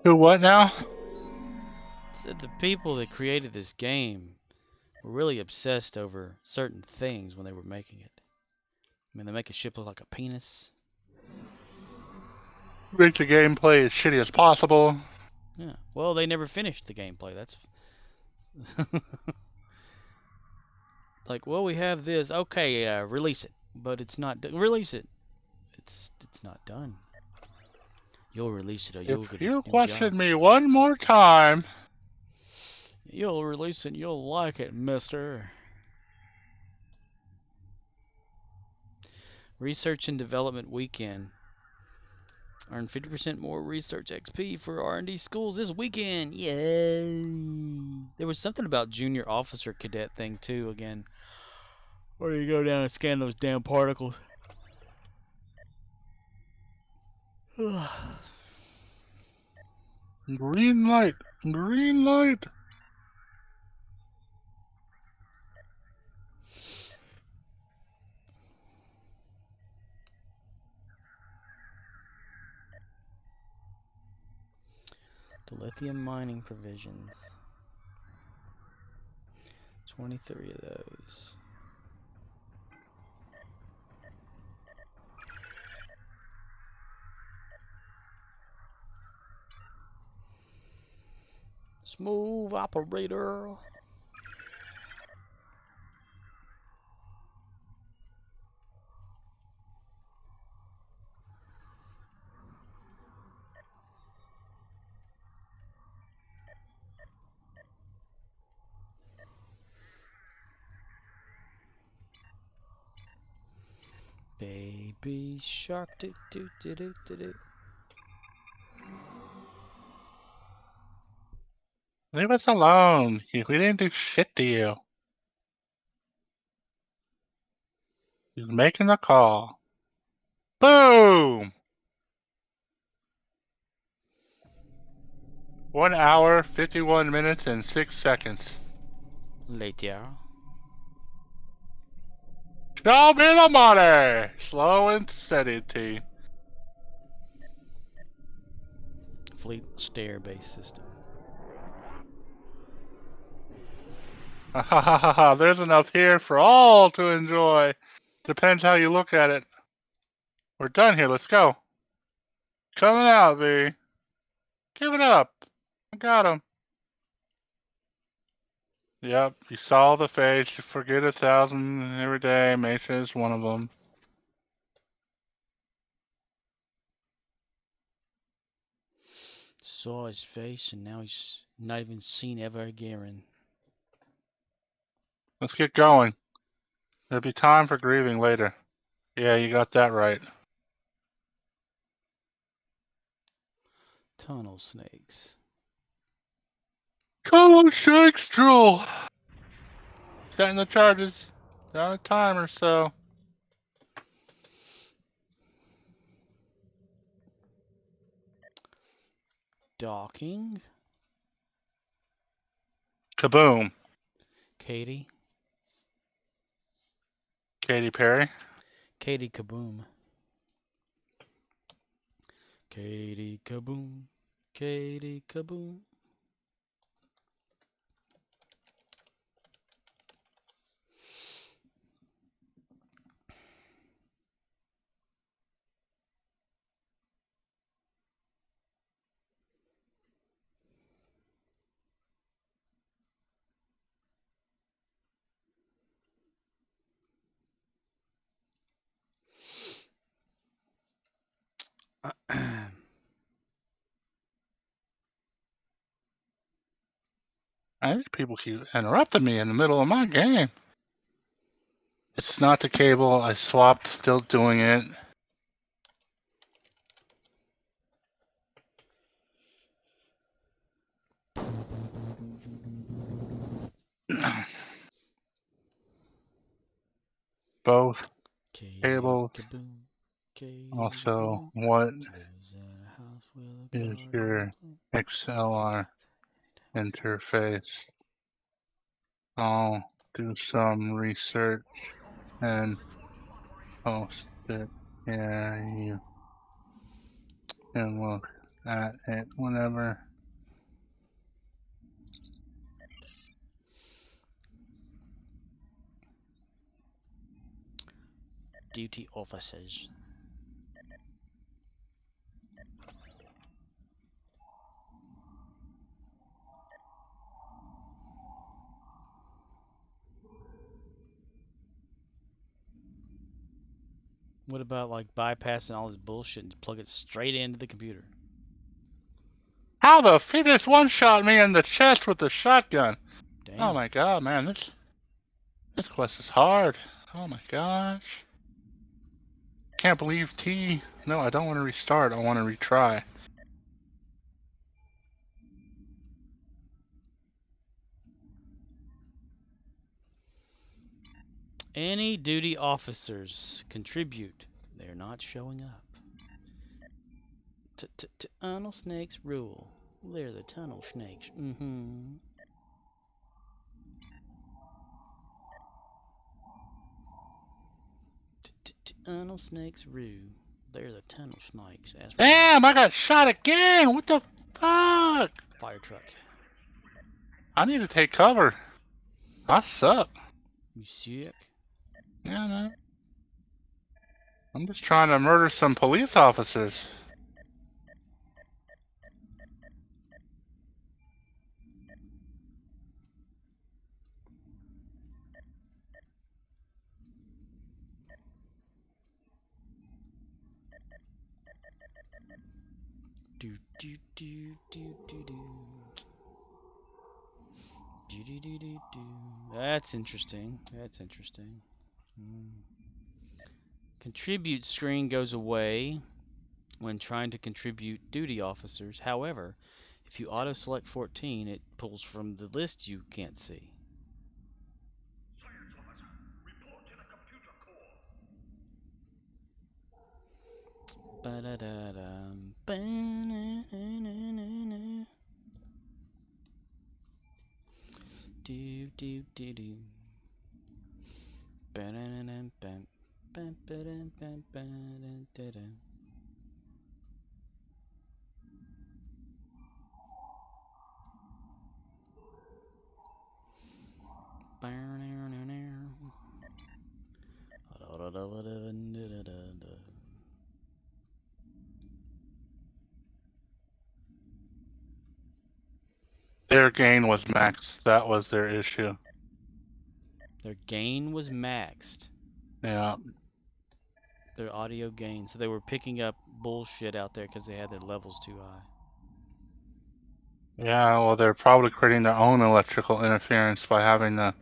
Who what now? Said the people that created this game were really obsessed over certain things when they were making it. I mean, they make a ship look like a penis. Make the gameplay as shitty as possible. Yeah. Well, they never finished the gameplay. That's like, well, we have this. Okay, release it, but it's not. Release it. It's not done. You'll release it, or you'll If get you a question job. me one more time, You'll release it. And you'll like it, Mister. Research and Development Weekend. Earn 50% more research XP for R&D schools this weekend. Yay! There was something about junior officer cadet thing too. Again, where you go down and scan those damn particles. green light, green light. The lithium mining provisions. 23 of those. Smooth operator. Baby shark do do do do do do. Leave us alone. We didn't do shit to you. He's making a call. Boom! 1 hour, 51 minutes, and 6 seconds. Later. Show me the money! Slow and steady, T. Fleet stair-based system. Ha ha ha ha! There's enough here for all to enjoy. Depends how you look at it. We're done here. Let's go. Coming out, V. Give it up. I got him. Yep, you saw the face. You forget 1,000 every day. Make sure it's one of them. Saw his face, and now he's not even seen ever again. Let's get going. There'll be time for grieving later. Yeah, you got that right. Tunnel snakes. Tunnel snakes, drool. Setting the charges. Down a timer, so. Docking. Kaboom. Katie. Katy Perry. Katie Kaboom. Katie Kaboom. Katie Kaboom. These people keep interrupting me in the middle of my game. It's not the cable. I swapped, still doing it. Both cables. Also, what is your XLR interface? I'll do some research and post it. Yeah, you can look at it whenever. Duty officers. What about like bypassing all this bullshit and plug it straight into the computer? How the fetus one-shot me in the chest with the shotgun? Damn. Oh my god, man, this quest is hard. Oh my gosh. Can't believe T. No, I don't want to restart. I want to retry. Any duty officers contribute. They're not showing up. Tunnel snakes rule. They're the tunnel snakes. Mm-hmm. Tunnel snakes rule. They're the tunnel snakes. Damn, I got shot again. What the fuck? Fire truck. I need to take cover. I suck. You sick? Yeah, man. I'm just trying to murder some police officers. Do do do do do do. Do do do do do. That's interesting. That's interesting. Contribute screen goes away when trying to contribute duty officers. However, if you auto select 14, it pulls from the list you can't see. Ba-da-da-dum. Ba-na-na-na-na-na. Do do do do. Ba-da-da-dum-bum. Ba-ba-dum-bum-ba-dum-da-dum. Their gain was maxed. That was their issue. Their gain was maxed. Yeah. Their audio gain. So they were picking up bullshit out there because they had their levels too high. Yeah, well, they're probably creating their own electrical interference by having the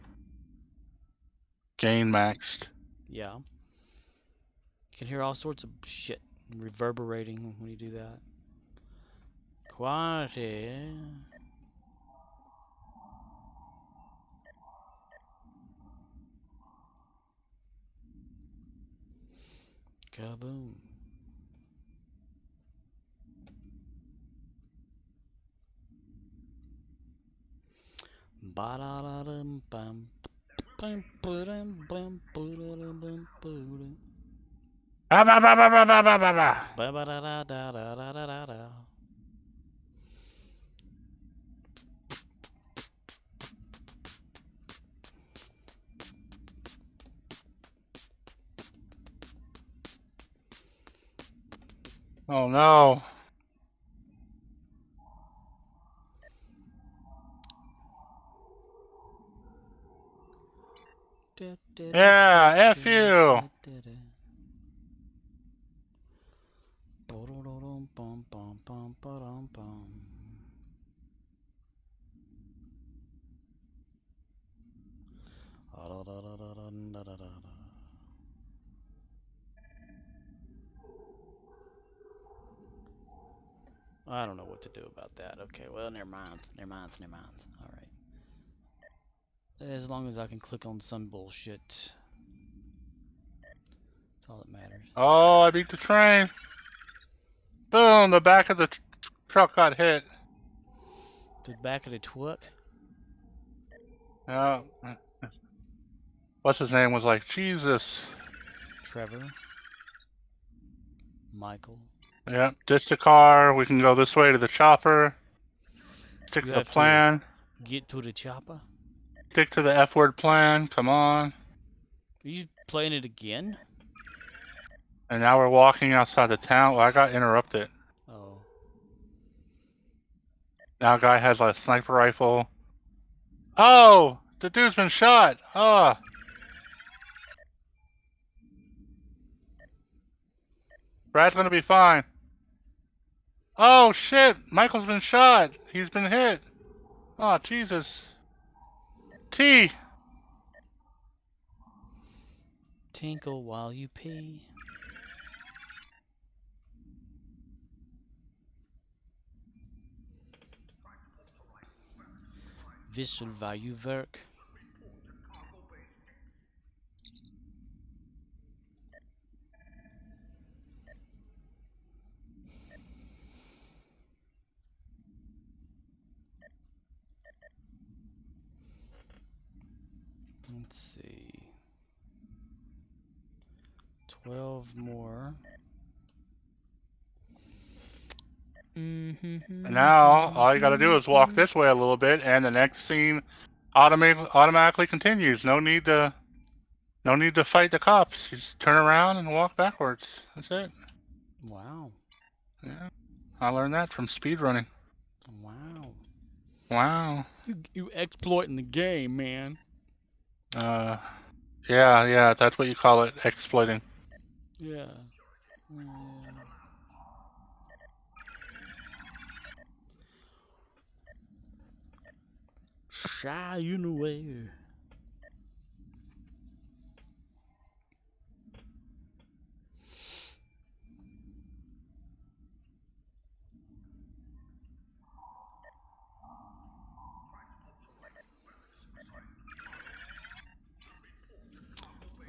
gain maxed. Yeah. You can hear all sorts of shit reverberating when you do that. Quality. Kaboom. Ba-da-da-dum bum. Bum ba-dum bum ba-da-dum bum ba-da. Ba-ba-da-da-da-da-da-da-da. Oh no. Yeah, F you. I don't know what to do about that. Okay, well, never mind. All right. As long as I can click on some bullshit. That's all that matters. Oh, I beat the train. Boom, the back of the truck got hit. The back of the truck? Yeah. What's his name was like, Jesus. Trevor. Michael. Yep, ditch the car. We can go this way to the chopper. Stick You to the have to plan. get to the chopper? Stick to the F-word plan. Come on. Are you playing it again? And now we're walking outside the town. Well, I got interrupted. Oh. Now a guy has a sniper rifle. Oh! The dude's been shot! Oh! Brad's gonna be fine. Oh shit! Michael's been shot! He's been hit! Oh, Jesus. T! Tinkle while you pee. Whistle while you work. Let's see. 12 more. And now, all you gotta do is walk this way a little bit, and the next scene automatically continues. No need to fight the cops. You just turn around and walk backwards. That's it. Wow. Yeah. I learned that from speedrunning. Wow. Wow. You exploiting the game, man. Yeah, that's what you call it, exploiting. Yeah. Shy in the way.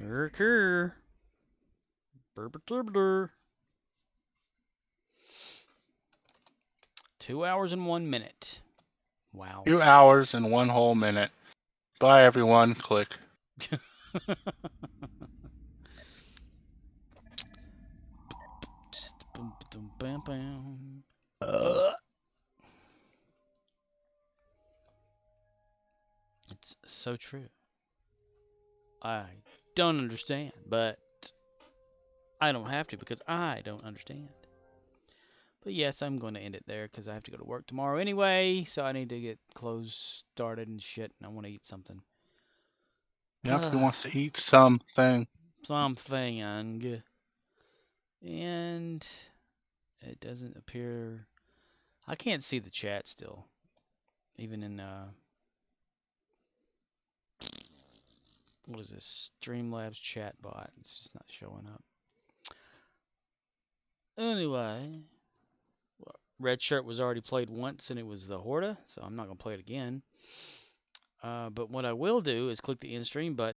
Erker. 2 hours and 1 minute. Wow. 2 hours and 1 whole minute. Bye, everyone. Click. It's so true. I don't understand, but I don't have to because I don't understand. But yes, I'm going to end it there because I have to go to work tomorrow anyway, so I need to get clothes started and shit, and I want to eat something. Yep, he wants to eat something. Something. And it doesn't appear... I can't see the chat still. Even in, what is this? Streamlabs chat bot. It's just not showing up. Anyway, Red Shirt was already played once, and it was the Horda, so I'm not going to play it again. But what I will do is click the end stream button.